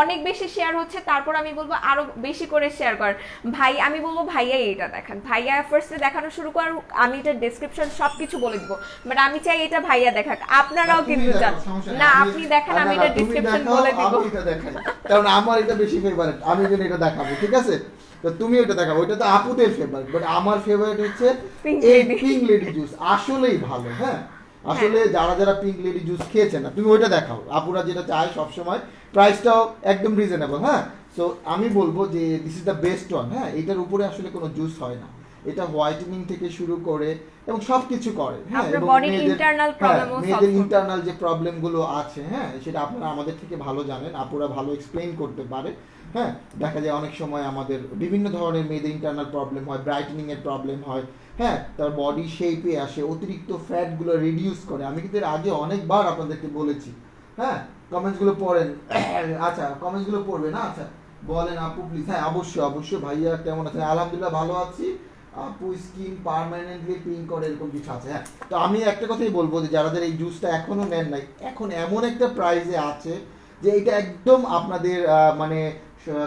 অনেক বেশি শেয়ার হচ্ছে, তারপর আমি বলবো আরো বেশি করে শেয়ার করেন। ভাই আমি বলবো ভাইয়া এইটা দেখান, ভাইয়া ফার্স্টে দেখানো শুরু কর, আমি এটা ডেসক্রিপশন সব কিছু বলে দিব, বাট আমি চাই এটা ভাইয়া দেখাক, আপনারাও কিন্তু চান না, আপনি দেখেন, আমি এটা ডেসক্রিপশন বলে দিব, আমি এটা দেখাই, কারণ আমার এটা বেশি ফেভারিট, আমি যেন এটা দেখাবো, ঠিক আছে? তো তুমি এটা দেখাবো, ওইটা তো আপুদের ফেভারিট, বাট আমার ফেভারিট হচ্ছে এই পিঙ্ক লেডি জুস, আসলেই ভালো, হ্যাঁ। আসলে যারা যারা পিঙ্ক লেডি জুস খেয়েছেন না, তুমি ওইটা দেখাও, আপুরা যেটা চায় সবসময়, প্রাইসটাও একদম রিজনেবল, হ্যাঁ। সো আমি বলবো যে this is the best one, হ্যাঁ। এটার উপরে আসলে কোনো জুস হয় না, এটা হোয়াইটেনিং থেকে শুরু করে এবং সব কিছু করে, হ্যাঁ। এবং মেয়েদের ইন্টারনাল যে প্রবলেমগুলো আছে, হ্যাঁ, সেটা আপনারা আমাদের থেকে ভালো জানেন, আপুরা ভালো এক্সপ্লেইন করতে পারে, হ্যাঁ। দেখা যায় অনেক সময় আমাদের বিভিন্ন ধরনের মেয়েদের ইন্টারনাল প্রবলেম হয়, ব্রাইটেনিং এর প্রবলেম হয়, হ্যাঁ, তার বডি শেপে আসে, অতিরিক্ত ফ্যাটগুলো রিডিউস করে, আমি কিন্তু এর আগে অনেকবার আপনাদেরকে বলেছি, হ্যাঁ। কমেন্টসগুলো পড়েন, আচ্ছা কমেন্টসগুলো পড়বে না, আচ্ছা বলেন আপু প্লিজ, হ্যাঁ অবশ্যই অবশ্যই। ভাইয়া কেমন আছেন? আলহামদুলিল্লাহ ভালো আছি। আপু স্কিন পার্মানেন্টলি পিঙ্ক করে এরকম কিছু আছে, হ্যাঁ। তো আমি একটা কথাই বলবো যে যাদের এই জুসটা এখনো নেন নাই, এখন এমন একটা প্রাইসে আছে যে এটা একদম আপনাদের মানে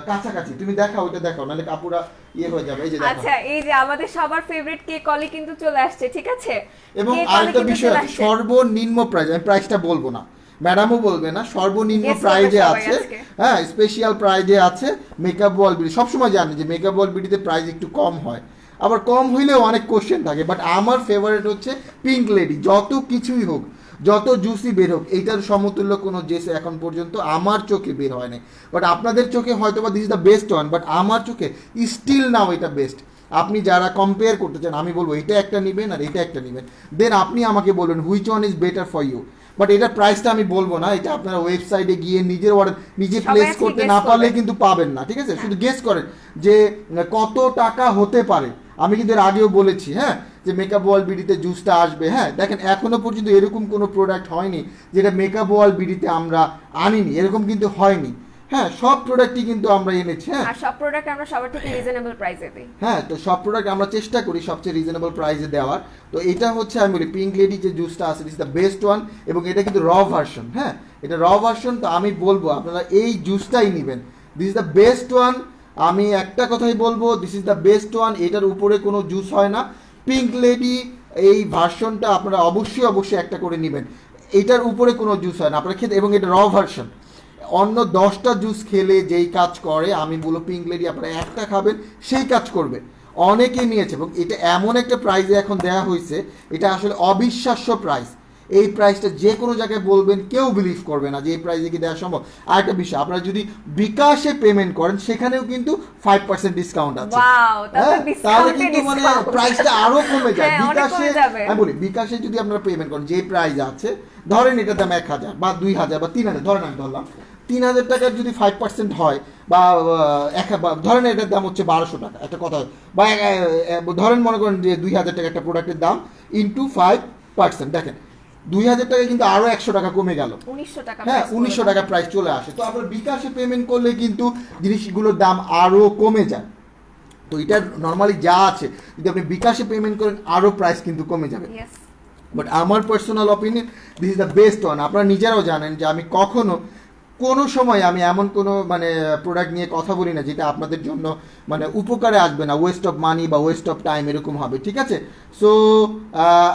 কাছাকাছি, তুমি দেখাও, ওইটা দেখাও, নাহলে কাপুরা ইয়ে হয়ে যাবে, এই যে আচ্ছা এই যে আমাদের সবার ফেভারিট কেক অলি কিন্তু চলে আসছে, ঠিক আছে? এবং আরেকটা বিষয় আছে, সর্বনিম্ন প্রাইস, আমি প্রাইসটা বলবো না, ম্যাডামও বলবে না, সর্বনিম্ন প্রাইজে আছে, হ্যাঁ স্পেশাল প্রাইজে আছে। মেকআপ ওয়াল বিডি সবসময় জানি যে মেকআপ ওয়াল বিডিতে প্রাইস একটু কম হয়, আবার কম হইলেও অনেক কোশ্চেন থাকে, বাট আমার ফেভারিট হচ্ছে পিঙ্ক লেডি, যত কিছুই হোক, যত জুসি বের হোক, এইটার সমতুল্য কোনো জেস এখন পর্যন্ত আমার চোখে বের হয় নাই, বাট আপনাদের চোখে হয়তো বা this is the best one, but আমার চোখে স্টিল নাও এটা বেস্ট। আপনি যারা কম্পেয়ার করতে চান, আমি বলবো এটা একটা নেবেন আর এটা একটা নেবেন, দেন আপনি আমাকে বলবেন which one is better for you, but এটার প্রাইসটা আমি বলবো না, এটা আপনারা ওয়েবসাইটে গিয়ে নিজের অর্ডার নিজে প্লেস করতে না পারলে কিন্তু পাবেন না, ঠিক আছে? শুধু গেস করেন যে কত টাকা হতে পারে, আমি কিন্তু এর আগেও বলেছি, হ্যাঁ, যে মেকআপ ওয়াল বিডিতে জুসটা আসবে, হ্যাঁ। দেখেন এখনো পর্যন্ত এরকম কোনো প্রোডাক্ট হয়নি যেটা মেকআপ ওয়াল বিডিতে আমরা আনিনি, এরকম কিন্তু হয়নি, হ্যাঁ। সব প্রোডাক্টই কিন্তু আমরা এনেছি, হ্যাঁ, আর সব প্রোডাক্ট আমরা সবার থেকে রিজনেবল প্রাইসে দিই, হ্যাঁ। তো সব প্রোডাক্ট আমরা চেষ্টা করি সবচেয়ে রিজনেবল প্রাইসে দেওয়ার। তো এটা হচ্ছে আমি বলি পিঙ্ক লেডি যে জুসটা আছে দিস দ্য বেস্ট ওয়ান, এবং এটা কিন্তু র ভার্সন, হ্যাঁ, এটা র ভার্সন। তো আমি বলবো আপনারা এই জুসটাই নেবেন, this is the best one. আমি একটা কথাই বলবো, this is the best one, এটার উপরে কোনো জুস হয় না। পিঙ্ক লেডি এই ভার্সনটা আপনারা অবশ্যই অবশ্যই একটা করে নেবেন। এটার উপরে কোনো জুস হয় না আপনার খেতে, এবং এটা র ভার্সন। অন্য 10টা জুস খেলে যেই কাজ করে আমি বলবো পিঙ্ক লেডি আপনারা একটা খাবেন সেই কাজ করবে। অনেকেই নিয়েছে এবং এটা এমন একটা প্রাইসে এখন দেওয়া হয়েছে, এটা আসলে অবিশ্বাস্য প্রাইস। এই প্রাইসটা যে কোনো জায়গায় বলবেন কেউ বিলিভ করবে না যে এই প্রাইসে কি দেওয়া সম্ভব। আর একটা বিষয়, আপনারা যদি বিকাশে পেমেন্ট করেন সেখানেও কিন্তু 5% ডিসকাউন্ট আছে। ওয়াও, হ্যাঁ, তাহলে ডিসকাউন্টে কিন্তু মানে ডিসকাউন্ট। প্রাইসটা আরো কমে যায়। হ্যাঁ, অনেক বিকাশে কমে যাবে। আমি বলি বিকাশে যদি আপনারা পেমেন্ট করেন যে প্রাইস আছে, ধরেন এটার দাম 1000 বা 2000 বা 3000, ধরেন আমি ধরলাম 3000 টাকার যদি 5% হয় বা ধরেন এটার দাম হচ্ছে 1200 টাকা, একটা কথা হয়, বা ধরেন মনে করেন যে 2000 টাকা একটা প্রোডাক্টের দাম ইন্টু 5%, দেখেন 2000 টাকা কিন্তু আরো 100 টাকা কমে গেল। 1900 টাকা। হ্যাঁ, 1900 টাকা প্রাইস চলে আসে। তো আপনার বিকাশে পেমেন্ট করলে কিন্তু জিনিসগুলোর দাম আরো কমে যায়। তো এটা নর্মালি যা আছে যদি আপনি বিকাশে পেমেন্ট করেন আরো প্রাইস কিন্তু কমে যাবে। ইয়েস। বাট আমার personal opinion this is the best one. আপনারা নিজেরাও জানেন যে আমি কখনো কোনো সময় আমি এমন কোনো মানে প্রোডাক্ট নিয়ে কথা বলি না যেটা আপনাদের জন্য মানে উপকারে আসবে না, ওয়েস্ট অফ মানি বা ওয়েস্ট অফ টাইম এরকম হবে, ঠিক আছে? সো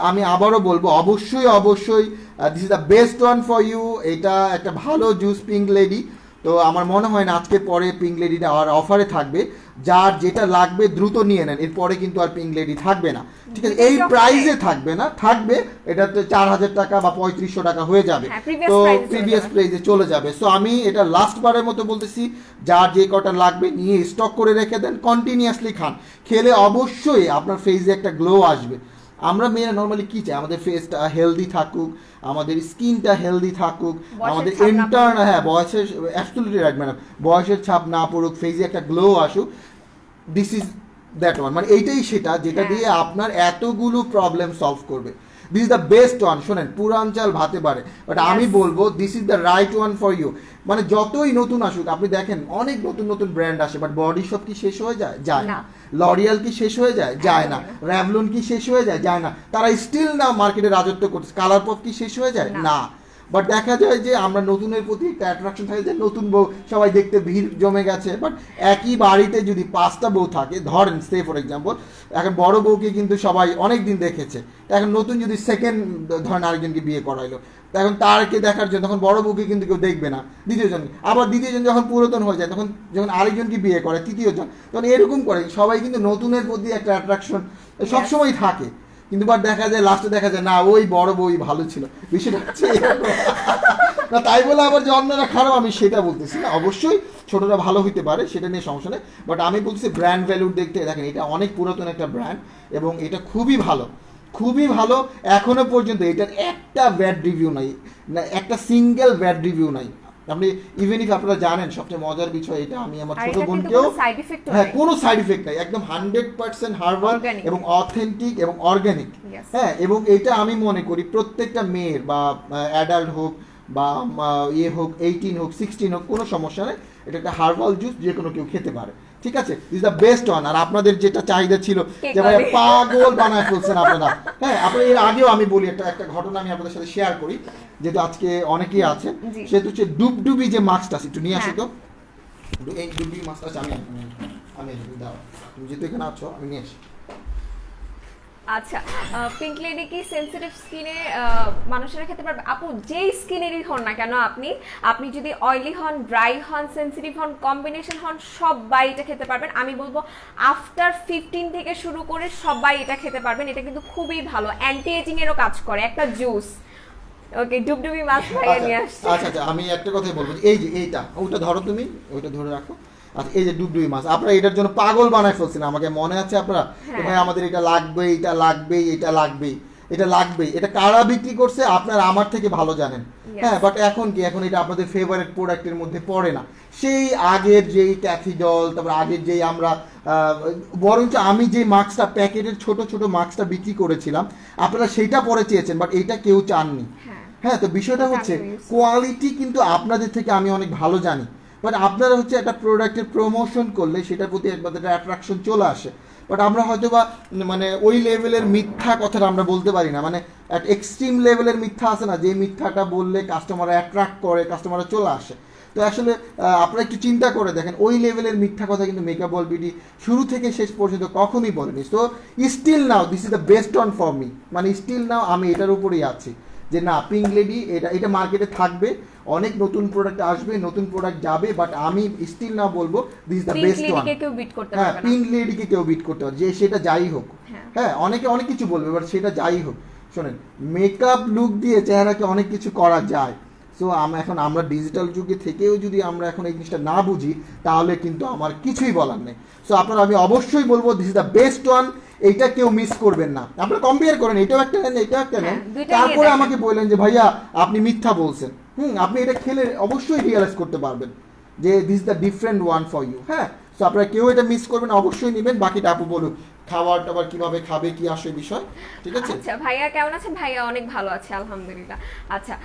আমি আবারও বলবো অবশ্যই অবশ্যই this is the best one for you. এটা একটা ভালো জুস পিঙ্ক লেডি। তো আমার মনে হয় না আজকে পরে পিঙ্ক লেডিটা আর অফারে থাকবে। যার যেটা লাগবে দ্রুত নিয়ে নেন, এরপরে কিন্তু আর পিঙ্ক লেডি থাকবে না, ঠিক আছে? এই প্রাইসে থাকবে না, থাকবে এটাতে 4000 টাকা বা 3500 টাকা হয়ে যাবে। তো প্রিভিয়াস প্রাইসে চলে যাবে। সো আমি এটা লাস্ট বারের মতো বলতেছি, যার যে কটা লাগবে নিয়ে স্টক করে রেখে দেন, কন্টিনিউয়াসলি খান। খেলে অবশ্যই আপনার ফেসে একটা গ্লো আসবে। আমরা মেয়েরা নর্মালি কি চাই, আমাদের ফেসটা হেলদি থাকুক, আমাদের স্কিনটা হেলদি থাকুক, আমাদের ইন্টারনাল, হ্যাঁ বয়সের অ্যাবসলিউটলি রাইট ম্যাডাম, বয়সের ছাপ না পড়ুক, ফেসে একটা গ্লো আসুক। দিস ইজ দ্যাট ওয়ান, মানে এইটাই সেটা যেটা দিয়ে আপনার এতগুলো প্রবলেম সলভ করবে। This is the best one. শোনেন, পুরাঞ্চল ভাতে পারে, বাট আমি বলবো this is the right one for you. মানে যতই নতুন আসুক, আপনি দেখেন অনেক নতুন নতুন ব্র্যান্ড আসে, বাট বডি শপ কি শেষ হয়ে যায়? যায় না। লরিয়াল কি শেষ হয়ে যায়? যায় না। র্যাভলন কি শেষ হয়ে যায়? যায় না। তারা স্টিল না মার্কেটে রাজত্ব করছে। কালার পপ কি শেষ হয়ে যায়? না। বাট দেখা যায় যে আমরা নতুনের প্রতি একটা অ্যাট্রাকশন থাকে যে নতুন বউ সবাই দেখতে ভিড় জমে গেছে। বাট একই বাড়িতে যদি 5টা বউ থাকে, ধরেন সে ফর এক্সাম্পল, এখন বড় বউকে কিন্তু সবাই অনেক দিন দেখেছে, এখন নতুন যদি সেকেন্ড ধরেন আরেকজনকে বিয়ে করাইলো, এখন তারকে দেখার জন্য তখন বড় বউকে কিন্তু কেউ দেখবে না, দ্বিতীয়জন। আবার দ্বিতীয়জন যখন পুরাতন হয়ে যায়, তখন যখন আরেকজনকে বিয়ে করে তৃতীয়জন, তখন এরকম করে সবাই কিন্তু নতুনের প্রতি একটা অ্যাট্রাকশন সবসময় থাকে। কিন্তু বাট দেখা যায় লাস্টে দেখা যায় না, ওই বড় বই ভালো ছিল, বিষয়টা হচ্ছে না। তাই বলে আবার যে অন্যরা খারাপ আমি সেটা বলতেছি না, অবশ্যই ছোটরা ভালো হইতে পারে, সেটা নিয়ে সমস্যা নেই। বাট আমি বলছি ব্র্যান্ড ভ্যালুর দেখতে দেখেন এটা অনেক পুরাতন একটা ব্র্যান্ড এবং এটা খুবই ভালো, খুবই ভালো। এখনো পর্যন্ত এটার একটা ব্যাড রিভিউ নাই, না একটা সিঙ্গেল ব্যাড রিভিউ নাই। আপনি ইভেন ইফ আপনারা জানেন সবচেয়ে মজার বিষয় এটা, আমি আমার ছোট বোনকেও, হ্যাঁ কোনো সাইড ইফেক্ট নাই, একদম 100% হার্বাল এবং অথেন্টিক এবং অর্গানিক। হ্যাঁ, এবং এটা আমি মনে করি প্রত্যেকটা মেয়ের বা অ্যাডাল্ট হোক বা ইয়ে হোক, 18 হোক 16 হোক, কোনো সমস্যা নেই। এটা একটা হার্বাল জুস, যে কোনো কেউ খেতে পারে, ঠিক আছে? This the best one. আর আপনাদের যেটা চাহিদা ছিল যে ভাই পাগল বানায় ফেলছেন আপনারা, হ্যাঁ আপনার এর আগেও আমি বলি একটা ঘটনা আমি আপনাদের সাথে শেয়ার করি, যেহেতু আজকে অনেকেই আছে, সেটা হচ্ছে ডুবডুবি যে মাস্কটা আছে, একটু নিয়ে আসো তো। এই ডুবডুবি মাস্কটা আছে, আমি দাও, তুমি যেহেতু এখানে আছো আমি নিয়ে আসি। আচ্ছা, পিঙ্ক লেডি কি সেনসিটিভ স্কিনে মানুষেরা খেতে পারবে? আপু যেই স্কিনেরই হন না কেন, আপনি যদি অয়েলি হন, ড্রাই হন, সেনসিটিভ হন, কম্বিনেশন হন, সবাই এটা খেতে পারবেন। আমি বলবো আফটার 15 থেকে শুরু করে সবাই এটা খেতে পারবেন। এটা কিন্তু খুবই ভালো, অ্যান্টি এজিং এরও কাজ করে, একটা জুস। ওকে, ডুবডুবি মাছ ভাইয়া নিয়ে আসছে। আচ্ছা, আমি একটা কথাই বলবো, এই যে এইটা, ওটা ধরো তুমি, ওইটা ধরে রাখো। আচ্ছা, এই যে ডুবডুবি মাছ আপনারা এটার জন্য পাগল বানায় ফেলছেন আমাকে, মনে আছে আপনারা? ভাই আমাদের এটা লাগবে, এটা লাগবে, এটা লাগবে, এটা লাগবে। এটা কারা বিক্রি করছে আপনারা আমার থেকে ভালো জানেন। হ্যাঁ, বাট এখন কি, এখন এটা আপনাদের ফেভারিট প্রোডাক্টের মধ্যে পড়ে না। সেই আগের যেই ট্যাফিডল, তারপর আগের যেই আমরা বরঞ্চ আমি যে মাস্কটা প্যাকেটের ছোট ছোট মাস্কটা বিক্রি করেছিলাম, আপনারা সেইটা পরে চেয়েছেন, বাট এইটা কেউ চাননি। হ্যাঁ, তো বিষয়টা হচ্ছে কোয়ালিটি কিন্তু আপনাদের থেকে আমি অনেক ভালো জানি, বাট আপনারা হচ্ছে একটা প্রোডাক্টের প্রমোশন করলে সেটার প্রতি একটা অ্যাট্রাকশন চলে আসে। বাট আমরা হয়তো বা মানে ওই লেভেলের মিথ্যা কথাটা আমরা বলতে পারি না, মানে এক এক্সট্রিম লেভেলের মিথ্যা আছে না, যে মিথ্যাটা বললে কাস্টমাররা অ্যাট্রাক্ট করে, কাস্টমাররা চলে আসে। তো আসলে আপনারা একটু চিন্তা করে দেখেন, ওই লেভেলের মিথ্যা কথা কিন্তু মেকআপ ওয়ার্ল্ড বিউটি শুরু থেকে শেষ পর্যন্ত কখনোই বলেনি। So still now this is the best one for me, মানে স্টিল নাও আমি এটার উপরেই আছি। যে না পিঙ্ক লেডি এটা মার্কেটে থাকবে, অনেক নতুন প্রোডাক্ট আসবে, নতুন প্রোডাক্ট যাবে, বাট আমি স্টিল না বলবো this is the best one. কেউ বিট করতে হ্যাঁ, পারবে না। পিঙ্ক লেডিকে কেউ বিট করতে পারবে, যে সেটা যাই হোক। হ্যাঁ। হ্যাঁ, অনেকে অনেক কিছু বলবে, বাট সেটা যাই হোক, শোনেন মেকআপ লুক দিয়ে চেহারাকে অনেক কিছু করা যায়। সো আমরা ডিজিটাল যুগে থেকেও যদি আমরা এখন এই জিনিসটা না বুঝি, তাহলে কিন্তু আমার কিছুই বলার নেই। সো আপনারা, আমি অবশ্যই বলবো this is the best one, এইটা কেউ মিস করবেন না। আপনারা কম্পেয়ার করেন, এটাও একটা নেন, এটাও একটা নেন, তারপরে আমাকে বললেন যে ভাইয়া আপনি মিথ্যা বলছেন। আপনি এটা খেলে অবশ্যই রিয়েলাইজ করতে পারবেন যে this the different one for you. হ্যাঁ, সো আপনারা কেউ এটা মিস করবেন, অবশ্যই নেবেন। বাকিটা আপু বলুক খাবার টাবার কিভাবে খাবে, কি আসে বিষয়, ঠিক আছে? আচ্ছা, ভাইয়া কেমন আছেন? ভাইয়া অনেক ভালো আছে আলহামদুলিল্লাহ। আচ্ছা,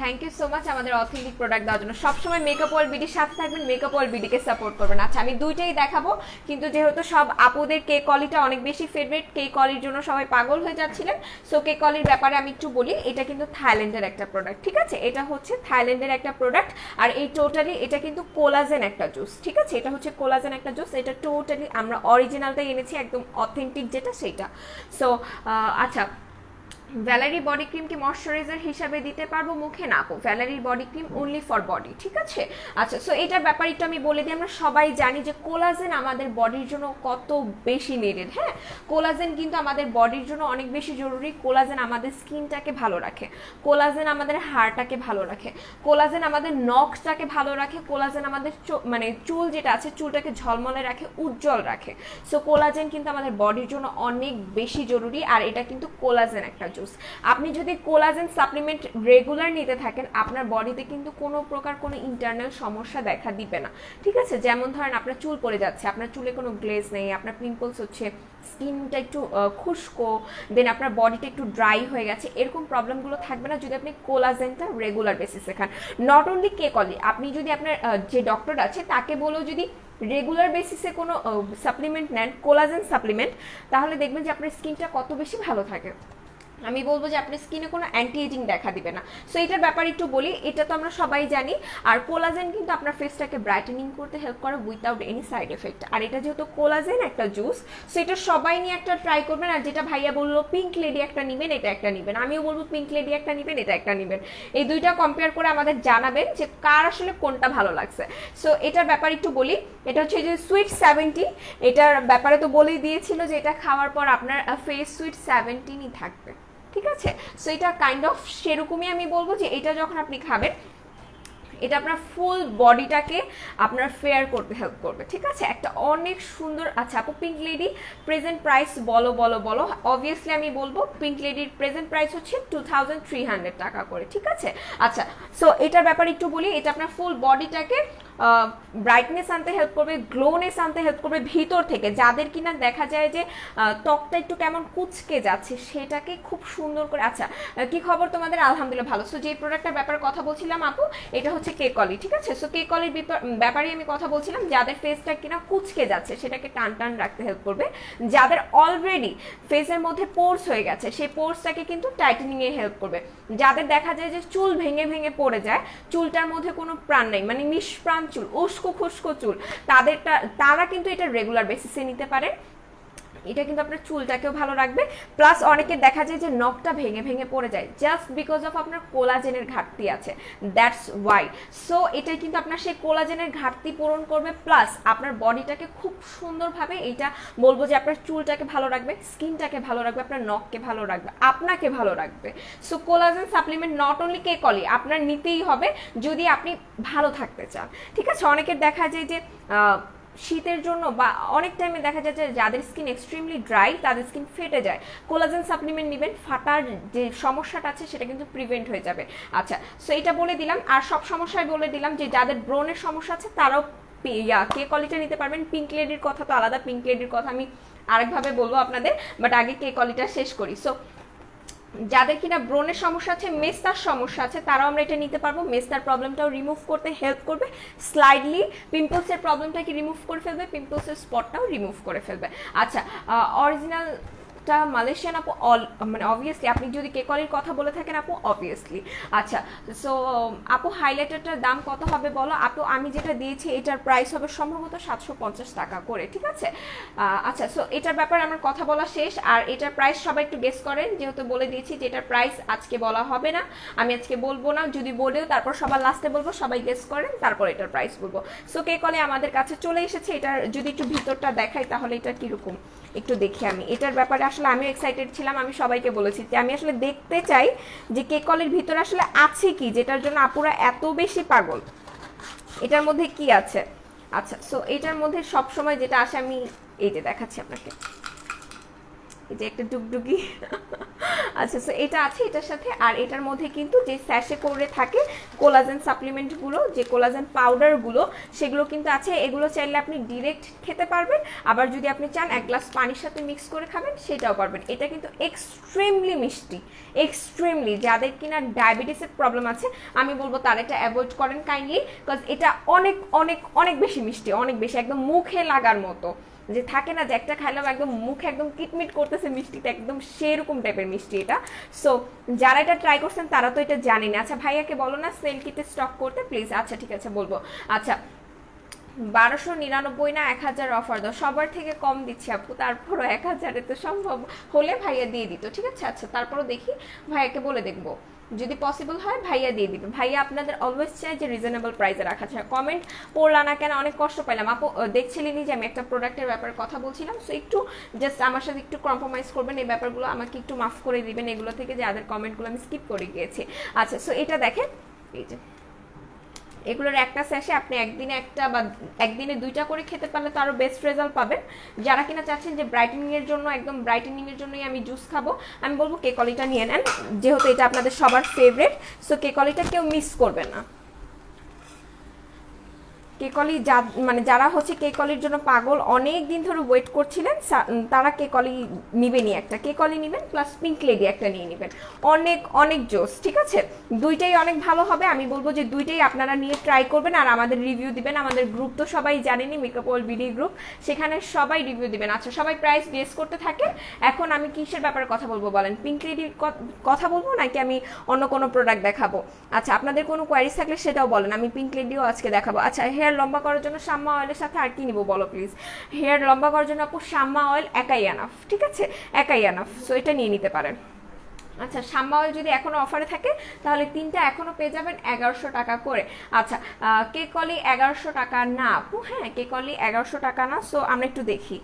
থ্যাংক ইউ সো মাচ আমাদের অথেন্টিক প্রোডাক্ট দেওয়ার জন্য। সবসময় মেকআপ ওয়ার্ল্ড বিডির সাথে থাকবেন, মেকআপ ওয়ার্ল্ড বিডিকে সাপোর্ট করবেন। আচ্ছা, আমি দুইটাই দেখাবো, কিন্তু যেহেতু সব আপুদের কে কলিটা অনেক বেশি ফেভারিট, কে কলির জন্য সবাই পাগল হয়ে যাচ্ছিলেন। সো কে কলির ব্যাপারে আমি একটু বলি, এটা কিন্তু থাইল্যান্ডের একটা প্রোডাক্ট, ঠিক আছে? এটা হচ্ছে থাইল্যান্ডের একটা প্রোডাক্ট, আর এই টোটালি এটা কিন্তু কোলাজেন একটা জুস, ঠিক আছে? এটা হচ্ছে কোলাজেন একটা জুস, এটা টোটালি আমরা অরিজিনালটাই এনেছি, একদম অথেন্টিক যেটা সেটা। সো আচ্ছা, ভ্যালেরি বডি ক্রিম কি ময়শ্চারাইজার হিসাবে দিতে পারবো মুখে? না আপু, Valerie body cream only for body, ঠিক আছে? আচ্ছা, সো এটার ব্যাপারে একটু আমি বলে দিই। আমরা সবাই জানি যে কোলাজেন আমাদের বডির জন্য কত বেশি নিডেড। হ্যাঁ, কোলাজেন কিন্তু আমাদের বডির জন্য অনেক বেশি জরুরি। কোলাজেন আমাদের স্কিনটাকে ভালো রাখে, কোলাজেন আমাদের হাড়টাকে ভালো রাখে, কোলাজেন আমাদের নখটাকে ভালো রাখে, কোলাজেন আমাদের মানে চুল যেটা আছে চুলটাকে ঝলমলে রাখে, উজ্জ্বল রাখে। সো কোলাজেন কিন্তু আমাদের বডির জন্য অনেক বেশি জরুরি, আর এটা কিন্তু কোলাজেন একটা জুস। আপনি যদি কোলাজেন সাপ্লিমেন্ট রেগুলার নিতে থাকেন, আপনার বডিতে কিন্তু কোনো প্রকার কোনো ইন্টারনাল সমস্যা দেখা দিবে না, ঠিক আছে? যেমন ধরেন আপনার চুল পড়ে যাচ্ছে, আপনার চুলে কোনো গ্লেজ নেই, আপনার পিম্পলস হচ্ছে, স্কিনটা একটু খুশকো, দেন আপনার বডিটা একটু ড্রাই হয়ে গেছে, এরকম প্রবলেমগুলো থাকবে না যদি আপনি কোলাজেনটা রেগুলার বেসিসে খান। নট অনলি কে কলি, আপনি যদি আপনার যে ডক্টর আছে তাকে বলেও যদি রেগুলার বেসিসে কোনো সাপ্লিমেন্ট নেন, কোলাজেন সাপ্লিমেন্ট, তাহলে দেখবেন যে আপনার স্কিনটা কত বেশি ভালো থাকে। আমি বলবো যে আপনার স্কিনে কোনো অ্যান্টি এজিং দেখা দিবে না। সো এটার ব্যাপারে একটু বলি, এটা তো আমরা সবাই জানি। আর কোলাজেন কিন্তু আপনার ফেসটাকে ব্রাইটেনিং করতে হেল্প করে উইথাউট এনি সাইড এফেক্ট। আর এটা যেহেতু কোলাজেন একটা জুস, সো এটা সবাই নিয়ে একটা ট্রাই করবেন। আর যেটা ভাইয়া বললো পিঙ্ক লেডি একটা নেবেন, এটা একটা নেবেন, আমিও বলবো পিঙ্ক লেডি একটা নেবেন, এটা একটা নেবেন। এই দুইটা কম্পেয়ার করে আমাদের জানাবেন যে কার আসলে কোনটা ভালো লাগছে। সো এটার ব্যাপারে একটু বলি, এটা হচ্ছে যে সুইট 70, এটার ব্যাপারে তো বলেই দিয়েছিল যে এটা খাওয়ার পর আপনার ফেস সুইট 17ই থাকবে, ঠিক আছে? সো এটা কাইন্ড অফ সেরকমই আমি বলবো যে এটা যখন আপনি খাবেন, এটা আপনার ফুল বডিটাকে আপনার ফেয়ার করতে হেল্প করবে, ঠিক আছে? একটা অনেক সুন্দর। আচ্ছা আপু, পিঙ্ক লেডি প্রেজেন্ট প্রাইস বলো বলো বলো। অবভিয়াসলি আমি বলবো পিঙ্ক লেডির প্রেজেন্ট প্রাইস হচ্ছে 2300 টাকা করে, ঠিক আছে? আচ্ছা, সো এটার ব্যাপারে একটু বলি, এটা আপনার ফুল বডিটাকে ব্রাইটনেস আনতে হেল্প করবে, গ্লোনেস আনতে হেল্প করবে ভিতর থেকে। যাদের কিনা দেখা যায় যে ত্বকটা একটু কেমন কুচকে যাচ্ছে, সেটাকে খুব সুন্দর করে। আচ্ছা, কি খবর তোমাদের? আলহামদুলিল্লাহ ভালো। সো যে প্রোডাক্টটার ব্যাপারে কথা বলছিলাম আপু, এটা হচ্ছে কে কলি, ঠিক আছে? সো কে কলির ব্যাপারে আমি কথা বলছিলাম, যাদের ফেসটা কিনা কুচকে যাচ্ছে সেটাকে টান টান রাখতে হেল্প করবে, যাদের অলরেডি ফেসের মধ্যে পোর্স হয়ে গেছে সেই পোর্সটাকে কিন্তু টাইটেনিং এ হেল্প করবে, যাদের দেখা যায় যে চুল ভেঙে ভেঙে পড়ে যায়, চুলটার মধ্যে কোনো প্রাণ নেই, মানে নিষ্প্রাণ চুল, উস্কো খুস্কো চুল, তারা কিন্তু এটা রেগুলার বেসিসে নিতে পারে। এটা কিন্তু আপনার চুলটাকেও ভালো রাখবে, প্লাস অনেকে দেখা যায় যে নখটা ভেঙে ভেঙে পড়ে যায় জাস্ট বিকজ অফ আপনার কোলাজেনের ঘাটতি আছে, দ্যাটস ওয়াই। সো এটাই কিন্তু আপনার সেই কোলাজেনের ঘাটতি পূরণ করবে, প্লাস আপনার বডিটাকে খুব সুন্দরভাবে, এইটা বলবো যে আপনার চুলটাকে ভালো রাখবে, স্কিনটাকে ভালো রাখবে, আপনার নখকে ভালো রাখবে, আপনাকে ভালো রাখবে। So collagen supplement not only কে কলি, আপনার নিতেই হবে যদি আপনি ভালো থাকতে চান, ঠিক আছে? অনেকের দেখা যায় যে শীতের জন্য বা অনেক টাইমে দেখা যায় যে যাদের স্কিন এক্সট্রিমলি ড্রাই, তাদের স্কিন ফেটে যায়, কোলাজেন সাপ্লিমেন্ট নেবেন, ফাটার যে সমস্যাটা আছে সেটা কিন্তু প্রিভেন্ট হয়ে যাবে। আচ্ছা, সো এটা বলে দিলাম। আর সব সমস্যায় বলে দিলাম যে যাদের ব্রনের সমস্যা আছে তারাও কে কলিটা নিতে পারবেন। পিঙ্ক লেডির কথা তো আলাদা, পিঙ্ক লেডির কথা আমি আরেকভাবে বলবো আপনাদের, বাট আগে কে কলিটা শেষ করি। সো যাদের কিনা ব্রনের সমস্যা আছে, মেস্তার সমস্যা আছে, তারাও আমরা এটা নিতে পারবো। মেস্তার প্রবলেমটাও রিমুভ করতে হেল্প করবে স্লাইডলি, পিম্পলসের প্রবলেমটাকে রিমুভ করে ফেলবে, পিম্পলসের স্পটটাও রিমুভ করে ফেলবে। আচ্ছা, অরিজিনালটা মালয়েশিয়ান আপু মানে অবভিয়াসলি আপনি যদি কে কলির কথা বলে থাকেন আপু, অবভিয়াসলি। আচ্ছা, সো আপু হাইলাইটারটার দাম কত হবে বলো আপু? আমি যেটা দিয়েছি এটার প্রাইস হবে সম্ভবত 750 টাকা করে, ঠিক আছে? আচ্ছা, সো এটার ব্যাপারে আমার কথা বলা শেষ। আর এটার প্রাইস সবাই একটু গেস করেন, যেহেতু বলে দিয়েছি যে এটার প্রাইস আজকে বলা হবে না, আমি আজকে বলবো না, যদি বলেও তারপর সবার লাস্টে বলবো, সবাই গেস করেন তারপর এটার প্রাইস বলবো। সো কে কলে আমাদের কাছে চলে এসেছে। এটার যদি একটু ভিতরটা দেখাই তাহলে এটা কিরকম একটু দেখি। আমি এটার ব্যাপারে আসলে আমিও এক্সাইটেড ছিলাম, আমি সবাইকে বলেছি যে আমি আসলে দেখতে চাই যে কে কলের ভিতরে আসলে আছে কি, যেটার জন্য আপুরা এত বেশি পাগল, এটার মধ্যে কি আছে। আচ্ছা, সো এটার মধ্যে সব সময় যেটা আসে আমি এই যে দেখাচ্ছি আপনাকে, এই যে একটা ডুগডুগি আচ্ছা, সো এটা আছে এটার সাথে। আর এটার মধ্যে কিন্তু যে স্যাশে করে থাকে কোলাজেন সাপ্লিমেন্টগুলো, যে কোলাজেন পাউডারগুলো, সেগুলো কিন্তু আছে। এগুলো চাইলে আপনি ডিরেক্ট খেতে পারবেন, আবার যদি আপনি চান এক গ্লাস পানির সাথে মিক্স করে খাবেন সেটাও পারবেন। এটা কিন্তু এক্সট্রিমলি মিষ্টি, এক্সট্রিমলি। যাদের কিনা ডায়াবেটিসের প্রবলেম আছে আমি বলবো তারা এটা অ্যাভয়েড করেন কাইন্ডলি, বিকজ এটা অনেক অনেক অনেক বেশি মিষ্টি, অনেক বেশি, একদম মুখে লাগার মতো, যে থাকে না যে একটা খাইলাম একদম মুখে একদম কিটমিট করতেছে মিষ্টিটা, একদম সেরকম টাইপের মিষ্টি এটা। সো যারা এটা ট্রাই করছেন তারা তো এটা জানেন। আচ্ছা ভাইয়াকে বলো না সেল কিটে স্টক করতে প্লিজ। আচ্ছা ঠিক আছে বলবো। আচ্ছা 1299 না 1000 অফার দাও, সবার থেকে কম দিচ্ছি আপু, তারপরও 1000 তো সম্ভব হলে ভাইয়া দিয়ে দিত, ঠিক আছে? আচ্ছা তারপরও দেখি, ভাইয়াকে বলে দেখবো, যদি পসিবল হয় ভাইয়া দিয়ে দিবে। ভাইয়া আপনাদের অলওয়েজ চাই যে রিজনেবল প্রাইসে রাখা যায়। কমেন্ট পড়লা না কেন, অনেক কষ্ট পাইলাম আপু। দেখছিলেনই যে আমি একটা প্রোডাক্টের ব্যাপারে কথা বলছিলাম, সো একটু জাস্ট আমার সাথে একটু কম্প্রোমাইজ করবেন, এই ব্যাপারগুলো আমাকে একটু মাফ করে দিবেন এগুলো থেকে, যে আদার কমেন্টগুলো আমি স্কিপ করে গিয়েছি। আচ্ছা, সো এটা দেখেন, এই যে এগুলোর একটা স্যাশে আপনি একদিনে একটা বা একদিনে দুইটা করে খেতে পারলে তো আরও বেস্ট রেজাল্ট পাবেন। যারা কিনা চাচ্ছেন যে ব্রাইটেনিংয়ের জন্য, একদম ব্রাইটেনিংয়ের জন্যই আমি জুস খাবো, আমি বলবো কে কলিটা নিয়ে নেন, যেহেতু এটা আপনাদের সবার ফেভারিট। সো কে কলিটা কেউ মিস করবেন না। কেকলি মানে যারা হচ্ছে কেকলির জন্য পাগল, অনেক দিন ধরে ওয়েট করছিলেন, তারা কেকলি নিবেনই, একটা কেকলি নেবেন প্লাস পিঙ্ক লেডি একটা নিয়ে নেবেন, অনেক অনেক জোস, ঠিক আছে? দুইটাই অনেক ভালো হবে, আমি বলবো যে দুইটাই আপনারা নিয়ে ট্রাই করবেন আর আমাদের রিভিউ দিবেন। আমাদের গ্রুপ তো সবাই জানেনি, মেকআপ ওয়ার্ল্ড বিডি গ্রুপ, সেখানে সবাই রিভিউ দিবেন। আচ্ছা সবাই প্রাইস গেস করতে থাকে। এখন আমি কিসের ব্যাপারে কথা বলবো বলেন? পিঙ্ক লেডির কথা বলবো নাকি আমি অন্য কোনো প্রোডাক্ট দেখাবো? আচ্ছা আপনাদের কোনো কোয়ারিজ থাকলে সেটাও বলেন, আমি পিঙ্ক লেডিও আজকে দেখাবো। আচ্ছা হেয়ার লম্বা করার জন্য শাম্মা অয়েলের সাথে আর কি নিব বলো প্লিজ? হেয়ার লম্বা করার জন্য আপু শাম্মা অয়েল একাই এনাফ, ঠিক আছে? একাই এনাফ, সো এটা নিয়ে নিতে পারেন। আচ্ছা শাম্মা অয়েল যদি এখনো অফারে থাকে তাহলে তিনটা এখনো পেয়ে যাবেন 1100 টাকা করে। আচ্ছা কেকলি 1100 টাকা না আপু, হ্যাঁ কেকলি 1100 টাকা না। সো আমরা একটু দেখি।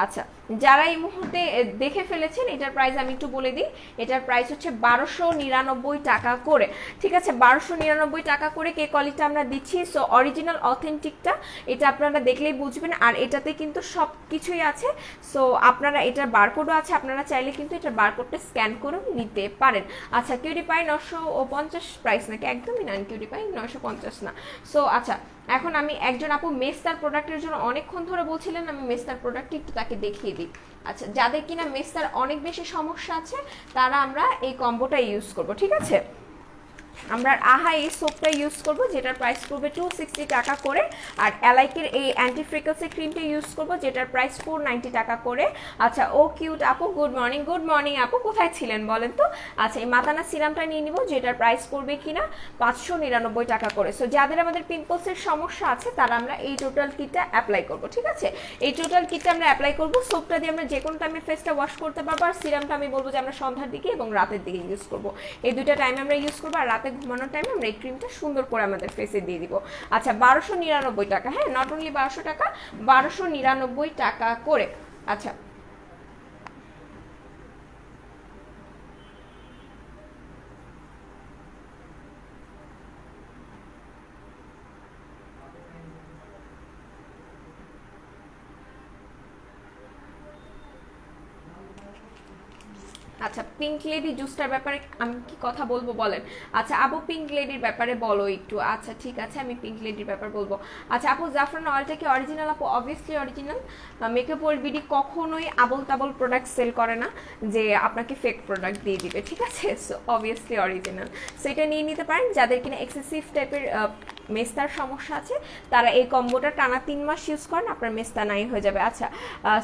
আচ্ছা যারা এই মুহূর্তে দেখে ফেলেছেন এটার প্রাইস আমি একটু বলে দিই, এটার প্রাইস হচ্ছে 1299 টাকা করে, ঠিক আছে? 1299 টাকা করে কেকলিটা আমরা দিচ্ছি। সো অরিজিনাল অথেন্টিকটা এটা আপনারা দেখলেই বুঝবেন, আর এটাতে কিন্তু সব কিছুই আছে। সো আপনারা এটার বারকোডও আছে, আপনারা চাইলে কিন্তু এটার বারকোডটা স্ক্যান করেও নিতে পারেন। আচ্ছা কিউরিপাই 950 প্রাইস নাকি? একদমই না, কিউরিপাই 950 না। সো আচ্ছা এখন আমি একজন আপু মেস্তার প্রোডাক্টের জন্য অনেকক্ষণ ধরে বলছিলেন, আমি মেস্তার প্রোডাক্টটি একটু তাকে দেখিয়ে দিই। আচ্ছা যাদের কিনা মেস্তার অনেক বেশি সমস্যা আছে তারা আমরা এই কম্বোটা ইউজ করব, ঠিক আছে? আমরা আহা এই সোপটা ইউজ করব, যেটার প্রাইস পড়বে 260 টাকা করে। আর অ্যালাইকের এই অ্যান্টি ফ্রিকলসি ক্রিমটা ইউজ করব, যেটার প্রাইস 490 টাকা করে। আচ্ছা ও কিউট আপু গুড মর্নিং, গুড মর্নিং আপু, কোথায় ছিলেন বলেন তো? আচ্ছা এই মাতানা সিরামটা নিয়ে নিব, যেটার প্রাইস পড়বে কিনা 599 টাকা করে। সো যাদের আমাদের পিম্পলসের সমস্যা আছে তারা আমরা এই টোটাল কিটটা অ্যাপ্লাই করব, ঠিক আছে? এই টোটাল কিটটা আমরা অ্যাপ্লাই করব। সোপটা দিয়ে আমরা যে কোনো টাইমে ফেসটা ওয়াশ করতে পারবো, আর সিরামটা আমি বলবো যে আমরা সন্ধ্যার দিকে এবং রাতের দিকে ইউজ করব, এই দুইটা টাইমে আমরা ইউজ করবো। আর রাতে ঘুমানোর টাইমে আমরা এই ক্রিমটা সুন্দর করে আমাদের ফেসে দিয়ে দিব। আচ্ছা 1299 টাকা, হ্যাঁ নট অনলি 1200 টাকা, 1299 টাকা করে। আচ্ছা আচ্ছা পিঙ্ক লেডি জুসটার ব্যাপারে আমি কি কথা বলবো বলেন? আচ্ছা আপু পিঙ্ক লেডির ব্যাপারে বলো একটু। আচ্ছা ঠিক আছে আমি পিঙ্ক লেডির ব্যাপার বলবো। আচ্ছা আপু জাফরান অয়েলটা কি অরিজিনাল? আপু obviously original. Makeup world BD কখনোই আবল তাবল প্রোডাক্ট সেল করে না যে আপনাকে ফেক প্রোডাক্ট দিয়ে দিবে, ঠিক আছে? সো অবভিয়াসলি অরিজিনাল, সো এটা নিয়ে নিতে পারেন যাদের কিনা এক্সেসিভ টাইপের মেস্তার সমস্যা আছে তারা এই কম্বোটা টানা 3 মাস ইউজ করেন, আপনার মেস্তা নাই হয়ে যাবে। আচ্ছা,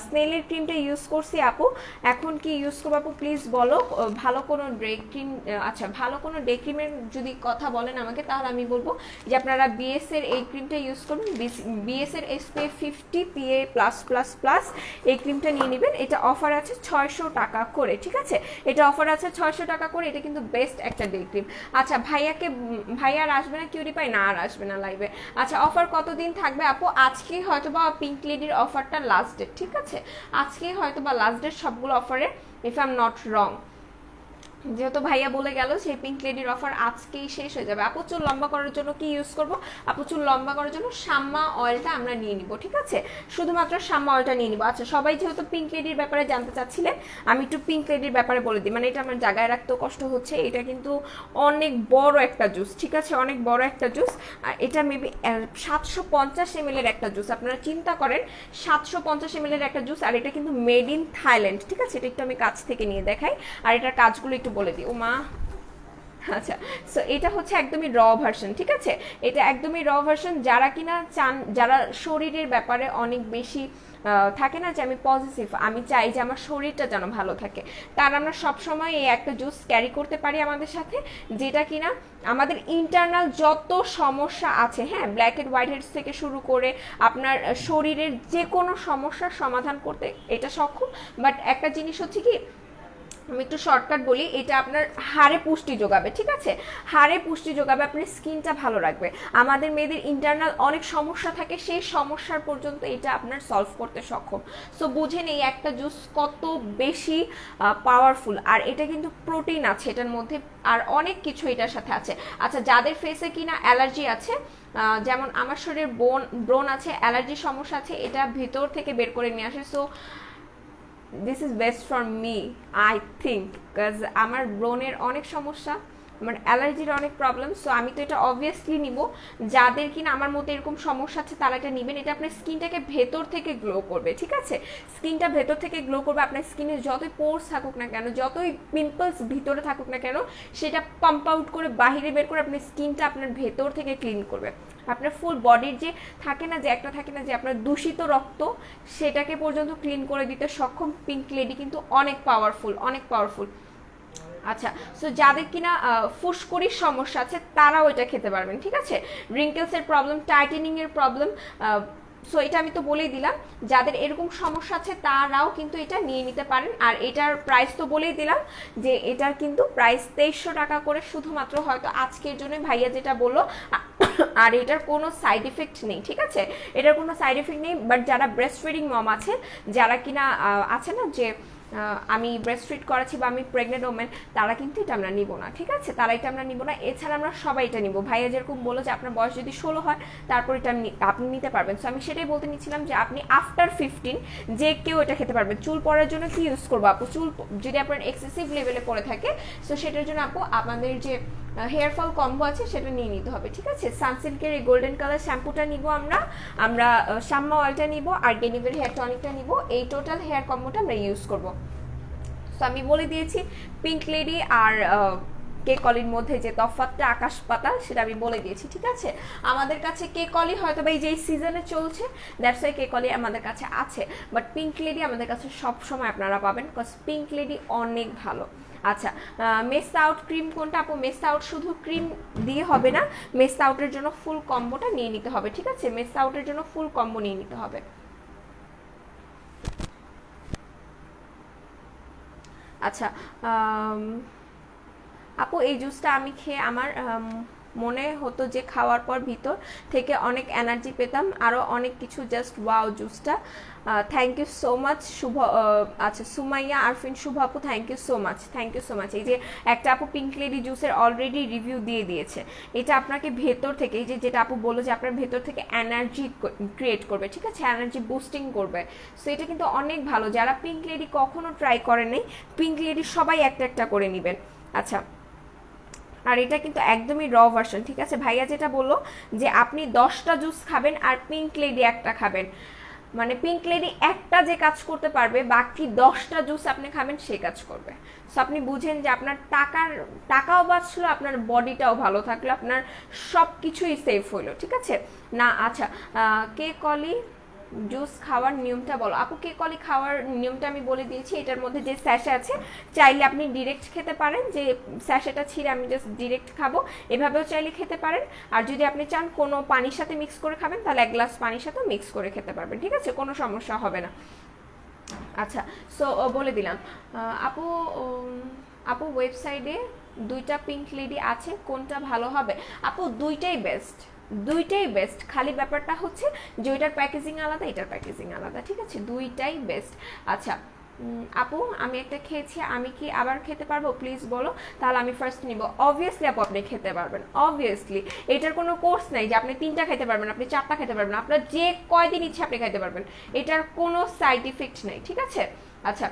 স্নেলের ক্রিমটা ইউজ করছি আপু, এখন কি ইউজ করবো আপু প্লিজ বলো। ভালো কোনো ডে ক্রিম, আচ্ছা ভালো কোনো ডে ক্রিমের যদি কথা বলেন আমাকে, তাহলে আমি বলবো যে আপনারা বিএস এর এই ক্রিমটা ইউজ করুন। বিএস এর SPF 50 PA+++ এই ক্রিমটা নিয়ে নেবেন। এটা অফার আছে 600 টাকা করে, ঠিক আছে, এটা অফার আছে 600 টাকা করে। এটা কিন্তু বেস্ট একটা ডে ক্রিম। আচ্ছা ভাইয়া আর আসবে না কিউরি পাই? না, আর আসবে না লাইভে। আচ্ছা, অফার কতদিন থাকবে আপু? আজকেই হয়তো বা পিঙ্ক লেডির অফারটা লাস্ট ডেট, ঠিক আছে, আজকেই হয়তো বা লাস্ট ডেট সবগুলো অফারে, if I am not wrong. যেহেতু ভাইয়া বলে গেল সেই পিঙ্ক লেডির অফার আজকেই শেষ হয়ে যাবে। আপু চুল লম্বা করার জন্য কি ইউজ করব? আপু চুল লম্বা করার জন্য শাম্মা অয়েলটা আমরা নিয়ে নিব, ঠিক আছে, শুধুমাত্র শাম্মা অয়েলটা নিয়ে নিব। আচ্ছা, সবাই যেহেতু পিঙ্ক লেডির ব্যাপারে জানতে চাচ্ছিলেন, আমি একটু পিঙ্ক লেডির ব্যাপারে বলে দিই, মানে এটা আমার জায়গায় রাখতেও কষ্ট হচ্ছে। এটা কিন্তু অনেক বড় একটা জুস, ঠিক আছে, অনেক বড় একটা জুস। আর এটা মেবি 750 ml এর একটা জুস। আপনারা চিন্তা করেন 750 ml এর একটা জুস, আর এটা কিন্তু মেড ইন থাইল্যান্ড, ঠিক আছে। এটা একটু আমি কাছ থেকে নিয়ে দেখাই, আর এটার কাজগুলো একটু বলে দিই। ও মা, আচ্ছা, সো এটা হচ্ছে একদমই র ভার্সন, ঠিক আছে, এটা একদমই র ভার্সন। যারা কিনা চান, যারা শরীরের ব্যাপারে অনেক বেশি থাকে না যে আমি পজিটিভ, আমি চাই যে আমার শরীরটা যেন ভালো থাকে, তার আমরা সবসময় এই একটা জুস ক্যারি করতে পারি আমাদের সাথে, যেটা কিনা আমাদের ইন্টারনাল যত সমস্যা আছে, হ্যাঁ, ব্ল্যাক হেড হোয়াইট হেডস থেকে শুরু করে আপনার শরীরের যে কোনো সমস্যার সমাধান করতে এটা সক্ষম। বাট একটা জিনিস হচ্ছে কি, আমি একটু শর্টকাট বলি, এটা আপনার হাড়ে পুষ্টি যোগাবে, ঠিক আছে, হাড়ে পুষ্টি যোগাবে, আপনার স্কিনটা ভালো রাখবে। আমাদের মেয়েদের ইন্টারনাল অনেক সমস্যা থাকে, সেই সমস্যার পর্যন্ত এটা আপনার সলভ করতে সক্ষম। সো বুঝেন এই একটা জুস কত বেশি পাওয়ারফুল, আর এটা কিন্তু প্রোটিন আছে এটার মধ্যে, আর অনেক কিছু এটার সাথে আছে। আচ্ছা, যাদের ফেসে কিনা অ্যালার্জি আছে, যেমন আমার শরীরে ব্রণ আছে, অ্যালার্জির সমস্যা আছে, এটা ভেতর থেকে বের করে নিয়ে আসে। So this is best for me I think, because আমার ব্রণের অনেক সমস্যা, আমার অ্যালার্জির অনেক প্রবলেম। সো আমি তো এটা অবভিয়াসলি নিব। যাদের কিনা আমার মতো এরকম সমস্যা আছে তারা এটা নেবেন। এটা আপনার স্কিনটাকে ভেতর থেকে গ্লো করবে, ঠিক আছে, স্কিনটা ভেতর থেকে গ্লো করবে। আপনার স্কিনে যতই পোর্স থাকুক না কেন, যতই পিম্পলস ভিতরে থাকুক না কেন, সেটা পাম্প আউট করে বাহিরে বের করে আপনার স্কিনটা আপনার ভেতর থেকে ক্লিন করবে। আপনার ফুল বডির যে থাকে না, যে একটা থাকে না যে আপনার দূষিত রক্ত, সেটাকে পর্যন্ত ক্লিন করে দিতে সক্ষম পিঙ্ক লেডি কিন্তু অনেক পাওয়ারফুল, অনেক পাওয়ারফুল। আচ্ছা, সো যাদের কিনা ফুসকুড়ির সমস্যা আছে তারাও এটা খেতে পারবেন, ঠিক আছে, রিঙ্কেলসের প্রবলেম, টাইটেনিং এর প্রবলেম, সো এটা আমি তো বলেই দিলাম। যাদের এরকম সমস্যা আছে তারাও কিন্তু এটা নিয়ে নিতে পারেন। আর এটার প্রাইস তো বলেই দিলাম যে এটার কিন্তু প্রাইস 2300 টাকা করে, শুধুমাত্র হয়তো আজকের জন্য ভাইয়া যেটা বললো। আর এটার কোনো সাইড ইফেক্ট নেই, ঠিক আছে, এটার কোনো সাইড ইফেক্ট নেই। বাট যারা ব্রেস্ট ফিডিং মম আছে, যারা কিনা আছে না যে আমি ব্রেস্ট ফিড করাচ্ছি বা আমি প্রেগনেন্ট ওমেন, তারা কিন্তু এটা আমরা নিব না, ঠিক আছে, তারা এটা আমরা নিব না। এছাড়া আমরা সবাই এটা নিব। ভাইয়া যেরকম বললো যে আপনার বয়স যদি 16 হয় তারপর এটা আপনি নিতে পারবেন। সো আমি সেটাই বলতে নিচ্ছিলাম যে আপনি আফটার 15 যে কেউ এটা খেতে পারবেন। চুল পড়ার জন্য কি ইউজ করবো আপু? চুল যদি আপনার এক্সেসিভ লেভেলে পড়ে থাকে, সো সেটার জন্য আপু আমাদের যে হেয়ার ফল কম্বো আছে সেটা নিয়ে নিতে হবে, ঠিক আছে। সানসিল্কের এই গোল্ডেন কালার শ্যাম্পুটা নিব আমরা শাম্মা অয়েলটা নিব, আর গেনিভের হেয়ার টনিকটা নিব। এই টোটাল হেয়ার কম্বোটা আমরা ইউজ করব। তো আমি বলে দিয়েছি পিঙ্ক লেডি আর কে কলির মধ্যে যে তফাৎটা আকাশ পাতাল, সেটা আমি বলে দিয়েছি, ঠিক আছে। আমাদের কাছে কে কলি হয়তো বা এই যে সিজনে চলছে, দ্যাটস ওয়াই কে কলি আমাদের কাছে আছে, বাট পিঙ্ক লেডি আমাদের কাছে সব সময় আপনারা পাবেন, বিকজ পিঙ্ক লেডি অনেক ভালো। আচ্ছা, মেস আউট ক্রিম কোনটা আপু? মেস আউট শুধু ক্রিম দিয়ে হবে না, মেস আউটের জন্য ফুল কম্বোটা নিয়ে নিতে হবে, ঠিক আছে, মেস আউটের জন্য ফুল কম্বো নিয়ে নিতে হবে। আচ্ছা, আপু এই জুসটা আমি খেয়ে আমার মনে হতো যে খাওয়ার পর ভিতর থেকে অনেক এনার্জি পেতাম, আরও অনেক কিছু, জাস্ট ওয়াও জুসটা। Thank you so much Shuvo, আচ্ছা সুমাইয়া আরফিন শুভ আপু, thank you so much, thank you so much. এই যে একটা আপু পিঙ্ক লেডি জুসের অলরেডি রিভিউ দিয়ে দিয়েছে। এটা আপনাকে ভেতর থেকে, এই যে যেটা আপু বললো যে আপনার ভেতর থেকে এনার্জি ক্রিয়েট করবে, ঠিক আছে, এনার্জি বুস্টিং করবে। সো এটা কিন্তু অনেক ভালো। যারা পিঙ্ক লেডি কখনো ট্রাই করেন নাই, পিঙ্ক লেডি সবাই একটা একটা করে নেবেন। আচ্ছা, আর এটা কিন্তু একদমই র ভার্সন, ঠিক আছে। ভাইয়া যেটা বললো যে আপনি 10টা জুস খাবেন আর পিঙ্ক লেডি একটা খাবেন, মানে পিঙ্ক লেডি একটা যে কাজ করতে পারবে, বাকি 10টা জুস আপনি খাবেন সেই কাজ করবে। সো আপনি বুঝেন যে আপনার টাকাও বাঁচলো, আপনার বডিটাও ভালো থাকলো, আপনার সব কিছুই সেফ হইলো, ঠিক আছে না। আচ্ছা, কে কলি জুস খাওয়ার নিয়মটা বলো আপু। কে কলি খাওয়ার নিয়মটা আমি বলে দিয়েছি। এটার মধ্যে যে স্যাশে আছে, চাইলে আপনি ডিরেক্ট খেতে পারেন, যে স্যাশেটা ছিঁড়ে আমি জাস্ট ডিরেক্ট খাবো, এভাবেও চাইলে খেতে পারেন। আর যদি আপনি চান কোনো পানির সাথে মিক্স করে খাবেন, তাহলে 1 গ্লাস পানির সাথে মিক্স করে খেতে পারবেন, ঠিক আছে, কোনো সমস্যা হবে না। আচ্ছা, সো বলে দিলাম। আপু আপু ওয়েবসাইটে 2টা পিঙ্ক লেডি আছে, কোনটা ভালো হবে? আপু দুইটাই বেস্ট, দুইটাই বেস্ট, খালি ব্যাপারটা হচ্ছে যে ওইটার প্যাকেজিং আলাদা, এটার প্যাকেজিং আলাদা, ঠিক আছে, দুইটাই বেস্ট। আচ্ছা আপু আমি একটা খেয়েছি, আমি কি আবার খেতে পারবো প্লিজ বলো, তাহলে আমি ফার্স্ট নিব। অবভিয়াসলি আপু আপনি খেতে পারবেন, অবভিয়াসলি এটার কোনো কোর্স নাই যে আপনি 3টা খেতে পারবেন, আপনি 4টা খেতে পারবেন, আপনার যে কয়দিন ইচ্ছে আপনি খেতে পারবেন, এটার কোনো সাইড ইফেক্ট নেই, ঠিক আছে। আচ্ছা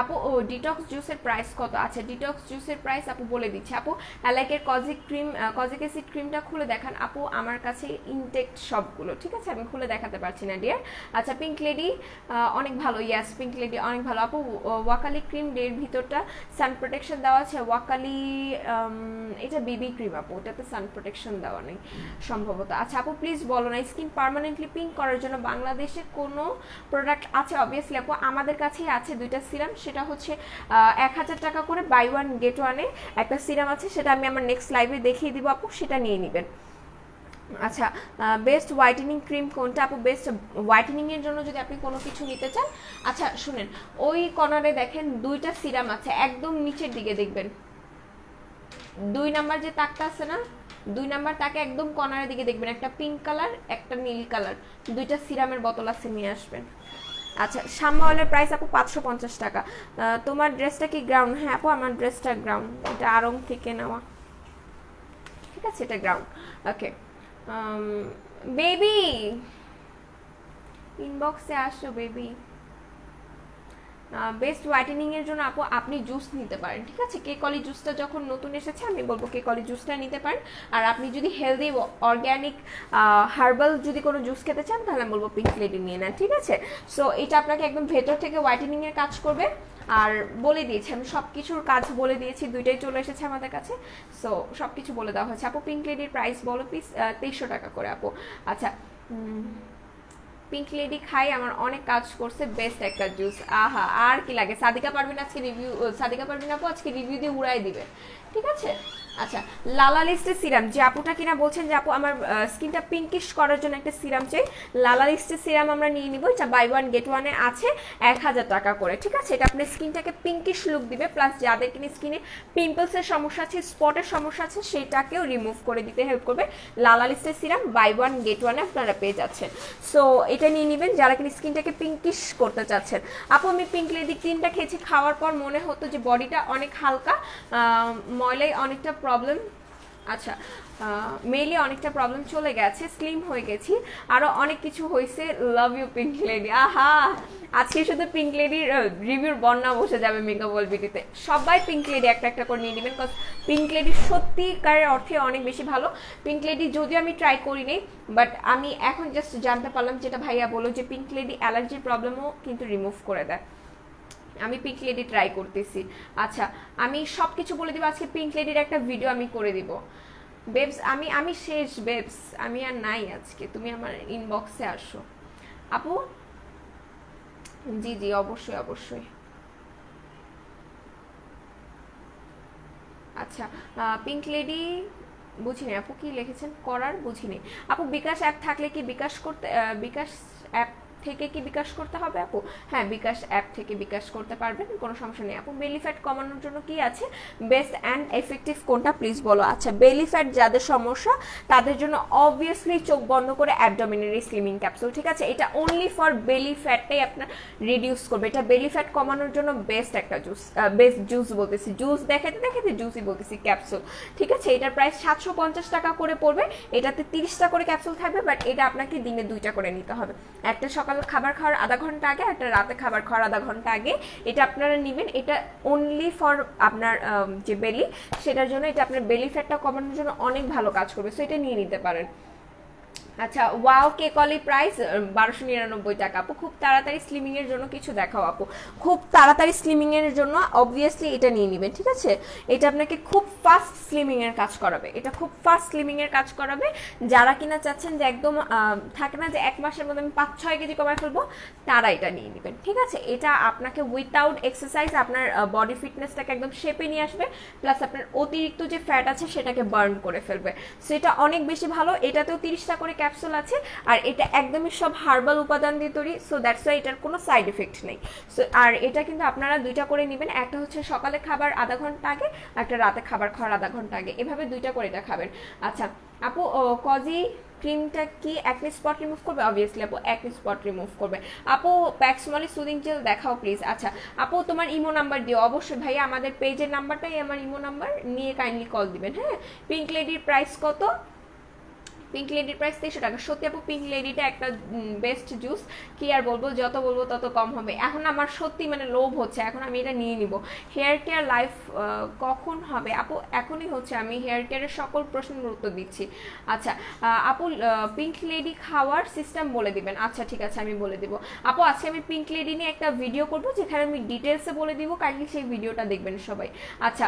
আপু ও ডিটক্স জুসের প্রাইস কত? আচ্ছা ডিটক্স জুসের প্রাইস আপু বলে দিচ্ছি। আপু অ্যালাইকের কজিক অ্যাসিড ক্রিমটা খুলে দেখান আপু, আমার কাছে ইনটেক্ট সবগুলো, ঠিক আছে, আমি খুলে দেখাতে পারছি না ডিয়ার। আচ্ছা পিঙ্ক লেডি অনেক ভালো, ইয়াস পিঙ্ক লেডি অনেক ভালো। আপু ওয়াকালি ক্রিম ডের ভিতরটা সান প্রোটেকশন দেওয়া আছে, ওয়াকালি এটা বিবি ক্রিম আপু, ওটাতে সান প্রোটেকশন দেওয়া নেই সম্ভবত। আচ্ছা আপু প্লিজ বলো না স্কিন পার্মানেন্টলি পিঙ্ক করার জন্য বাংলাদেশে কোনো প্রোডাক্ট আছে? অবভিয়াসলি আপু আমাদের কাছেই আছে 2টা সিরাম, সেটা হচ্ছে 1000 টাকা করে বাই 1 গেট 1 একটা সিরাম আছে, সেটা আমি আমার নেক্সট লাইভে দেখিয়ে দিব আপু, সেটা নিয়ে নেবেন। আচ্ছা বেস্ট হোয়াইটেনিং ক্রিম কোনটা আপু? বেস্ট হোয়াইটেনিং এর জন্য যদি আপনি কোনো কিছু নিতে চান, আচ্ছা শুনেন, ওই কর্নারে দেখেন 2টা সিরাম আছে, একদম নিচের দিকে দেখবেন 2 নাম্বার যে তাকটা আছে না, 2 নাম্বার তাকে একদম কর্নারের দিকে দেখবেন, একটা পিঙ্ক কালার একটা নীল কালার, 2টা সিরামের বোতল আছে, নিয়ে আসবেন। আচ্ছা শাম্মা অয়েলের প্রাইস আপু 550 টাকা। তোমার ড্রেসটা কি গ্রাউন্ড? হ্যাঁ আপু আমার ড্রেসটা গ্রাউন্ড, এটা আরং থেকে নেওয়া, ঠিক আছে, এটা গ্রাউন্ড। ওকে বেবি ইনবক্সে আসো বেবি। বেস্ট হোয়াইটেনিং এর জন্য আপু আপনি জুস নিতে পারেন, ঠিক আছে, কে কলি জুসটা যখন নতুন এসেছে আমি বলবো কে কলি জুসটা নিতে পারেন। আর আপনি যদি হেলদি অর্গ্যানিক হার্বাল যদি কোনো জুস খেতে চান, তাহলে আমি বলবো পিঙ্ক লেডি নিয়ে নেন, ঠিক আছে। সো এটা আপনাকে একদম ভেতর থেকে হোয়াইটেনিং এর কাজ করবে। আর বলে দিয়েছি আমি সব কিছুর কাজ বলে দিয়েছি, 2টাই চলে এসেছে আমাদের কাছে, সো সব কিছু বলে দেওয়া হয়েছে। আপু পিঙ্ক লেডির প্রাইস বলো প্লিজ। 2300 টাকা করে আপু। আচ্ছা পিঙ্ক লেডি খাই, আমার অনেক কাজ করছে, বেস্ট একটা জুস, আহা আর কি লাগে। সাদিকা পারভিন আজকে রিভিউ, সাদিকা পারভিন আপু আজকে রিভিউ দিয়ে উড়াই দিবে, ঠিক আছে। আচ্ছা লালা লিস্টের সিরাম, যে আপুটা কিনা বলছেন যে আপু আমার স্কিনটা পিঙ্কিশ করার জন্য একটা সিরাম চাই, লালা লিস্টের সিরাম আমরা নিয়ে নিব, এটা বাই 1 গেট 1 আছে 1000 টাকা করে, ঠিক আছে। এটা আপনার স্কিনটাকে পিঙ্কিশ লুক দিবে, প্লাস যাদের কিনা স্কিনে পিম্পলসের সমস্যা আছে, স্পটের সমস্যা আছে, সেটাকেও রিমুভ করে দিতে হেল্প করবে। লালা লিস্টের সিরাম বাই 1 গেট 1 আপনারা পেয়ে যাচ্ছেন, সো এটা নিয়ে নেবেন যারা কিনা স্কিনটাকে পিঙ্কিশ করতে চাচ্ছেন। আপু আমি পিঙ্ক লেডি ক্রিমটা খেয়েছি, খাওয়ার পর মনে হতো যে বডিটা অনেক হালকা, ময়লায় অনেকটা প্রবলেম, আচ্ছা মেইলে অনেকটা প্রবলেম চলে গেছে, স্লিম হয়ে গেছি, আরও অনেক কিছু হয়েছে, লাভ ইউ পিঙ্ক লেডি। আহা আজকে শুধু পিঙ্ক লেডির রিভিউর বন্যা বসে যাবে মেকআপ ওয়ার্ল্ড বিউটিতে, সবাই পিঙ্ক লেডি একটা একটা করে নিয়ে নেবেন, বিকজ পিঙ্ক লেডি সত্যিকারের অর্থে অনেক বেশি ভালো। পিঙ্ক লেডি যদিও আমি ট্রাই করিনি, বাট আমি এখন জাস্ট জানতে পারলাম, যেটা ভাইয়া বলো যে পিঙ্ক লেডি অ্যালার্জির প্রবলেমও কিন্তু রিমুভ করে দেয়। আমি পিঙ্ক লেডি ট্রাই করতেছি। আচ্ছা আমি সব কিছু বলে দিব, আজকে পিঙ্ক লেডির একটা ভিডিও আমি করে দিব। বেবস আমি শেষ বেবস, আমি আর নাই আজকে, তুমি আমার ইনবক্সে আসো আপু। জি জি অবশ্যই অবশ্যই। আচ্ছা পিঙ্ক লেডি বুঝিনি আপু কি লিখেছেন, করার বুঝিনি আপু। বিকাশ অ্যাপ থাকলে কি বিকাশ করতে, বিকাশ অ্যাপ থেকে কি বিকাশ করতে হবে আপু? হ্যাঁ বিকাশ অ্যাপ থেকে বিকাশ করতে পারবেন, কোনো সমস্যা নেই আপু। বেলি ফ্যাট কমানোর জন্য কি আছে বেস্ট অ্যান্ড এফেক্টিভ কোনটা প্লিজ বলো। আচ্ছা বেলি ফ্যাট যাদের সমস্যা তাদের জন্য অবভিয়াসলি চোখ বন্ধ করে অ্যাবডোমিনারি স্লিমিং ক্যাপসুল, ঠিক আছে, এটা অনলি ফর বেলি ফ্যাটটাই আপনার রিডিউস করবে, এটা বেলি ফ্যাট কমানোর জন্য বেস্ট একটা জুস, বেস্ট জুস বলতেছি, জুস দেখাতে দেখাতে জুসই বলতেছি, ক্যাপসুল, ঠিক আছে। এটার প্রাইস 750 টাকা করে পড়বে, এটাতে 30টা করে ক্যাপসুল থাকবে, বাট এটা আপনাকে দিনে 2টা করে নিতে হবে, একটা সকালে সকাল খাবার খাওয়ার আধা ঘন্টা আগে, একটা রাতে খাবার খাওয়ার আধা ঘন্টা আগে এটা আপনারা নেবেন। এটা অনলি ফর আপনার যে বেলি, সেটার জন্য। এটা আপনার বেলি ফ্যাটটা কমানোর জন্য অনেক ভালো কাজ করবে, সো এটা নিয়ে নিতে পারেন। আচ্ছা, ওয়াও কেক অলি প্রাইস 1299 টাকা। আপু খুব তাড়াতাড়ি স্লিমিং এর জন্য কিছু দেখাও আপু। খুব তাড়াতাড়ি স্লিমিং এর জন্য অবভিয়াসলি এটা নিয়ে নেবেন, ঠিক আছে? এটা আপনাকে খুব ফাস্ট স্লিমিং এর কাজ করাবে, এটা খুব ফাস্ট স্লিমিং এর কাজ করাবে। যারা কিনা চাচ্ছেন যে একদম থাকে না যে 1 মাসের মধ্যে আমি 5-6 কেজি কমায় ফেলবো, তারা এটা নিয়ে নেবেন, ঠিক আছে? এটা আপনাকে উইথাউট এক্সারসাইজ আপনার বডি ফিটনেসটাকে একদম শেপে নিয়ে আসবে, প্লাস আপনার অতিরিক্ত যে ফ্যাট আছে সেটাকে বার্ন করে ফেলবে। সো এটা অনেক বেশি ভালো। এটাতেও 30টা করে ক্যাপসুল আছে, আর এটা একদমই সব হার্বাল উপাদান দিয়ে তৈরি, সো দ্যাটস ওয়াই এটার কোনো সাইড এফেক্ট নেই। সো আর এটা কিন্তু আপনারা 2টা করে নেবেন, একটা হচ্ছে সকালে খাবার আধা ঘন্টা আগে, একটা রাতে খাবার খাওয়ার আধা ঘন্টা আগে, এভাবে 2টা করে এটা খাবেন। আচ্ছা আপু, কজি ক্রিমটা কি অ্যাকনি স্পট রিমুভ করবে? অবভিয়াসলি আপু অ্যাকনি স্পট রিমুভ করবে। আপু প্যাক্সমলি সুদিং জেল দেখাও প্লিজ। আচ্ছা আপু, তোমার ইমো নাম্বার দিও অবশ্যই ভাইয়া, আমাদের পেজের নাম্বারটাই আমার ইমো নাম্বার, নিয়ে কাইন্ডলি কল দিবেন। হ্যাঁ, পিঙ্ক লেডির প্রাইস কত? পিঙ্ক লেডির প্রাইস 300 টাকা। সত্যি আপু পিঙ্ক লেডিটা একটা বেস্ট জুস, কি আর বলবো, যত বলবো তত কম হবে। এখন আমার সত্যি মানে লোভ হচ্ছে, এখন আমি এটা নিয়ে নিব। হেয়ার কেয়ার লাইভ কখন হবে? আপু এখনই হচ্ছে, আমি হেয়ার কেয়ারের সকল প্রশ্নের উত্তর দিচ্ছি। আচ্ছা আপু, পিঙ্ক লেডি খাওয়ার সিস্টেম বলে দিবেন। আচ্ছা ঠিক আছে, আমি বলে দিব আপু। আজকে আমি পিঙ্ক লেডি নিয়ে একটা ভিডিও করবো, যেখানে আমি ডিটেলসে বলে দিব, কাইন্ডলি সেই ভিডিওটা দেখবেন সবাই। আচ্ছা,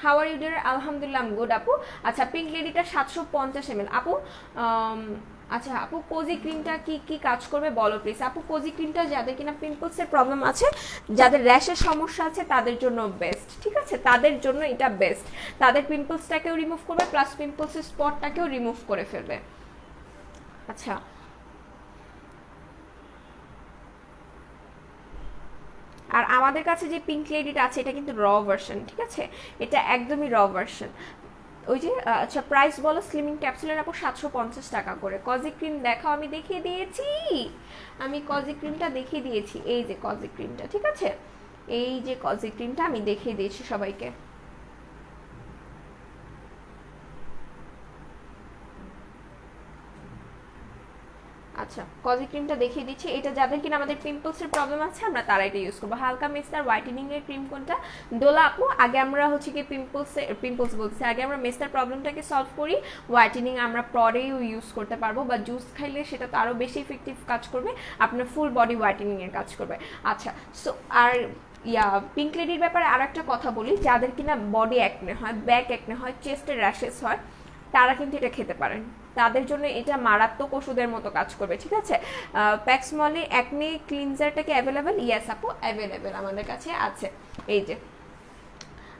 হাউ আর ইউ ডিয়ার? আলহামদুলিল্লাহ আই এম গুড আপু। আচ্ছা, পিঙ্ক লেডিটা 750 ml আপু। আচ্ছা আপু, কোজি ক্রিমটা কি কি কাজ করবে বলো প্লিজ। আপু কোজি ক্রিমটা যাদের কিনা পিম্পলসের প্রবলেম আছে, যাদের র্যাশের সমস্যা আছে, তাদের জন্য বেস্ট, ঠিক আছে? তাদের জন্য এটা বেস্ট। তাদের পিম্পলসটাকেও রিমুভ করবে, প্লাস পিম্পলসের স্পটটাকেও রিমুভ করে ফেলবে। আচ্ছা, আর আমাদের কাছে যে পিঙ্ক লেডিটা আছে, এটা কিন্তু র ভার্সন, ঠিক আছে? এটা একদমই র ভার্সন। ওই যে আচ্ছা, প্রাইস বলো স্লিমিং ক্যাপসুলের আপু। 750 টাকা করে। কজি ক্রিম দেখাও, আমি দেখিয়ে দিয়েছি, আমি কজি ক্রিমটা দেখিয়ে দিয়েছি। এই যে কজি ক্রিমটা, ঠিক আছে? এই যে কজি ক্রিমটা আমি দেখিয়ে দিয়েছি সবাইকে। আচ্ছা, কজি ক্রিমটা দেখিয়ে দিচ্ছি। এটা যাদের কিনা আমাদের পিম্পলসের প্রবলেম আছে, আমরা তারা এটা ইউজ করবো। হালকা মেস্তার হোয়াইটেনিং এর ক্রিম কোনটা? ডোলা আপু। আগে আমরা হচ্ছে কি পিম্পলস বলছি, আগে আমরা মেস্তার প্রবলেমটাকে সলভ করি, হোয়াইটেনিং আমরা পরেও ইউজ করতে পারবো, বা জুস খাইলে সেটা তো আরও বেশি ইফেক্টিভ কাজ করবে, আপনার ফুল বডি হোয়াইটেনিং এর কাজ করবে। আচ্ছা, সো আর পিঙ্ক লেডির ব্যাপারে আর একটা কথা বলি, যাদের কিনা বডি অ্যাকনে হয়, ব্যাক অ্যাকনে হয়, চেস্টের র্যাশেস হয়, তারা কিন্তু এটা খেতে পারেন। তাদের জন্য এটা মারাত্মক ওষুধের মতো কাজ করবে, ঠিক আছে? প্যাক্সমলি অ্যাকনে ক্লিনজারটা কি অ্যাভেলেবেল? ইয়েস আপু, অ্যাভেলেবেল আমাদের কাছে আছে, এই যে।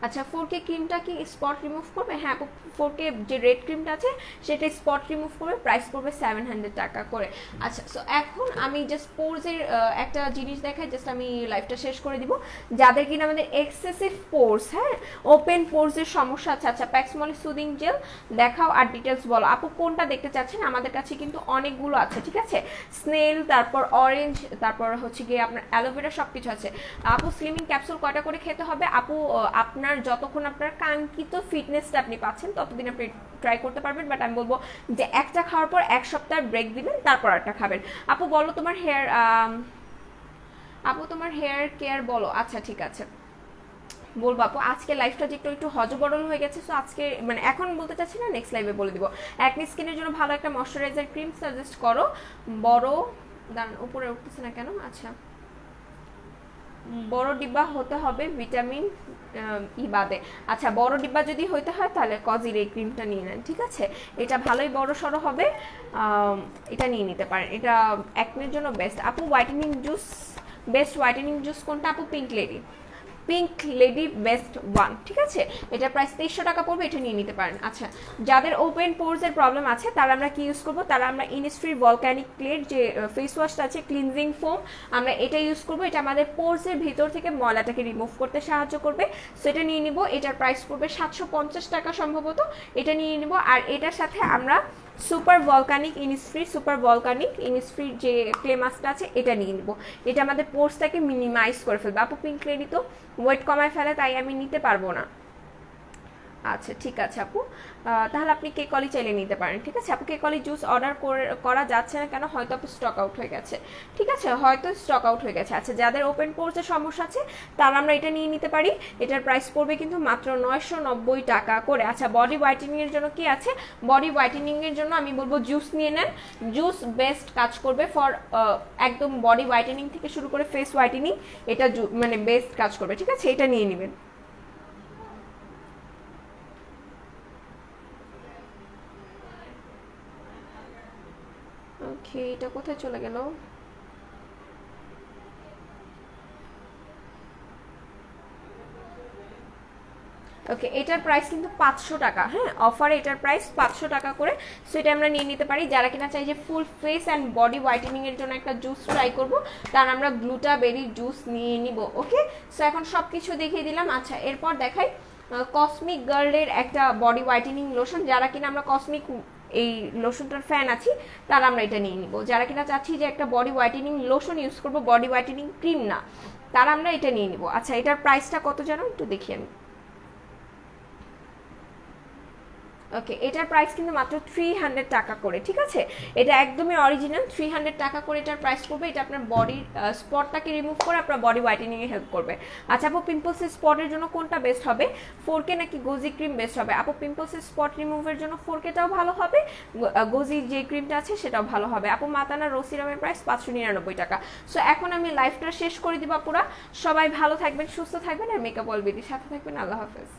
আচ্ছা, 4K ক্রিমটা কি স্পট রিমুভ করবে? হ্যাঁ আপু, 4K যে রেড ক্রিমটা আছে সেটা স্পট রিমুভ করবে, প্রাইস পড়বে 700 টাকা করে। আচ্ছা, সো এখন আমি জাস্ট পোরসের একটা জিনিস দেখাই, জাস্ট আমি লাইভটা শেষ করে দিব। যাদের কিনা আমাদের এক্সেসিভ পোরস, হ্যাঁ ওপেন পোরসের সমস্যা আছে, আচ্ছা প্যাক্সমলি সুদিং জেল দেখাও আর ডিটেলস বলো। আপু কোনটা দেখতে চাচ্ছেন? আমাদের কাছে কিন্তু অনেকগুলো আছে, ঠিক আছে? স্নেল, তারপর অরেঞ্জ, তারপর হচ্ছে গিয়ে আপনার অ্যালোভেরা, সব কিছু আছে। আপু স্লিমিং ক্যাপসুল কয়টা করে খেতে হবে? আপু আপনার যতক্ষণ আপনার কাঙ্ক্ষিত ফিটনেসটা আপনি পাচ্ছেন, ততদিন আপনি ট্রাই করতে পারবেন, বাট আমি বলবো যে একটা খাওয়ার পর 1 সপ্তাহ ব্রেক দিবেন, তারপর একটা খাবেন। আপু বলো তোমার হেয়ার, আপু তোমার হেয়ার কেয়ার বলো। আচ্ছা ঠিক আছে, বলবো আপু। আজকে লাইফটা যে একটু হজবরল হয়ে গেছে, সো আজকে মানে এখন বলতে চাচ্ছি না, নেক্সট লাইভে বলে দিব। অ্যাকনি স্কিনের জন্য ভালো একটা ময়শ্চারাইজার ক্রিম সাজেস্ট করো। বড়, দাঁড়ান উপরে উঠতেছে না কেন? আচ্ছা, বড় ডিব্বা হতে হবে ভিটামিন ই বাদে। আচ্ছা, বড় ডিব্বা যদি হইতে হয় তাহলে কজির এই ক্রিমটা নিয়ে নেন, ঠিক আছে? এটা ভালোই বড় সড়ো হবে, এটা নিয়ে নিতে পারেন, এটা অ্যাকনের জন্য বেস্ট। আপু whitening juice, best whitening juice কোনটা? আপু pink lady, pink lady best one, ঠিক আছে? এটা প্রাইস 2300 টাকা পড়বে, এটা নিয়ে নিতে পারেন। আচ্ছা, যাদের ওপেন পোরসের প্রবলেম আছে, তারা আমরা কি ইউজ করবো? তারা আমরা ইনিস্ট্রি ভলক্যানিক ক্লের যে ফেস ওয়াশটা আছে, ক্লিনজিং ফোম, আমরা এটা ইউজ করবো। এটা আমাদের পোরসের ভিতর থেকে ময়লাটাকে রিমুভ করতে সাহায্য করবে, সো এটা নিয়ে নিব। এটার প্রাইস পড়বে 750 টাকা সম্ভবত, এটা নিয়ে নিব। আর এটার সাথে আমরা সুপার ভলকানিক ইনিসফ্রির যে ক্লে মাস্কটা আছে, এটা নিয়ে নিব। এটা আমাদের পোর্সটাকে মিনিমাইজ করে ফেলবে। আপু পিঙ্ক লেডি তো ওয়েট কমায় ফেলে, তাই আমি নিতে পারবো না। আচ্ছা ঠিক আছে আপু, তাহলে আপনি কেক অলি চাইলে নিতে পারেন। ঠিক আছে আপু, কেক অলি জুস অর্ডার করা যাচ্ছে না কেন, হয়তো আপু স্টক আউট হয়ে গেছে। ঠিক আছে, হয়তো স্টক আউট হয়ে গেছে। আচ্ছা, যাদের ওপেন পোর্সে সমস্যা আছে তাহলে আমরা এটা নিয়ে নিতে পারি। এটার প্রাইস পড়বে কিন্তু মাত্র 990 টাকা করে। আচ্ছা, বডি হোয়াইটেনিং এর জন্য কি আছে? বডি হোয়াইটেনিং এর জন্য আমি বলবো জুস নিয়ে নেন। জুস বেস্ট কাজ করবে ফর একদম বডি হোয়াইটেনিং থেকে শুরু করে ফেস হোয়াইটেনিং, এটা মানে বেস্ট কাজ করবে। ঠিক আছে, এটা নিয়ে নেবেন। ওকে, এটা কোথায় চলে গেল? ওকে, এটার প্রাইস কিন্তু 500 টাকা। হ্যাঁ, অফারে এটার প্রাইস 500 টাকা করে। সো এটা আমরা নিয়ে নিতে পারি। যারা কিনা চাই যে full face and body whitening এর জন্য একটা জুস ট্রাই করব, তার আমরা গ্লুটাবেরি জুস নিয়ে নিব। ওকে, সো এখন সব কিছু দেখিয়ে দিলাম। আচ্ছা, এরপর দেখাই কসমিক গার্লের একটা বডি হোয়াইটেনিং লোশন। যারা কিনা আমরা কসমিক এই লোশনটার ফ্যান আছি তারা আমরা এটা নিয়ে নিব। যারা কিনা চাচ্ছি যে একটা বডি হোয়াইটেনিং লোশন ইউজ করব, বডি হোয়াইটেনিং ক্রিম না, তারা আমরা এটা নিয়ে নিব। আচ্ছা, এটার প্রাইসটা কত জানো একটু দেখি আমি। ওকে, এটার প্রাইস কিন্তু মাত্র 300 টাকা করে। ঠিক আছে, এটা একদমই অরিজিনাল। 300 টাকা করে এটার প্রাইস করবে। এটা আপনার বডির স্পটটাকে রিমুভ করে আপনার বডি হোয়াইটেনিং এ হেল্প করবে। আচ্ছা আপু, পিম্পলসের স্পটের জন্য কোনটা বেস্ট হবে? 4K নাকি গোজি ক্রিম বেস্ট হবে? আপু, পিম্পলসের স্পট রিমুভের জন্য 4Kটাও ভালো হবে, গোজি যে ক্রিমটা আছে সেটাও ভালো হবে। আপু, মাতানা রোজ সিরামের প্রাইস 599 টাকা। সো এখন আমি লাইভটা শেষ করে দিব আপুরা। সবাই ভালো থাকবেন, সুস্থ থাকবেন, আর মেকআপ অল বিডির সাথে থাকবেন। আল্লাহ হাফেজ।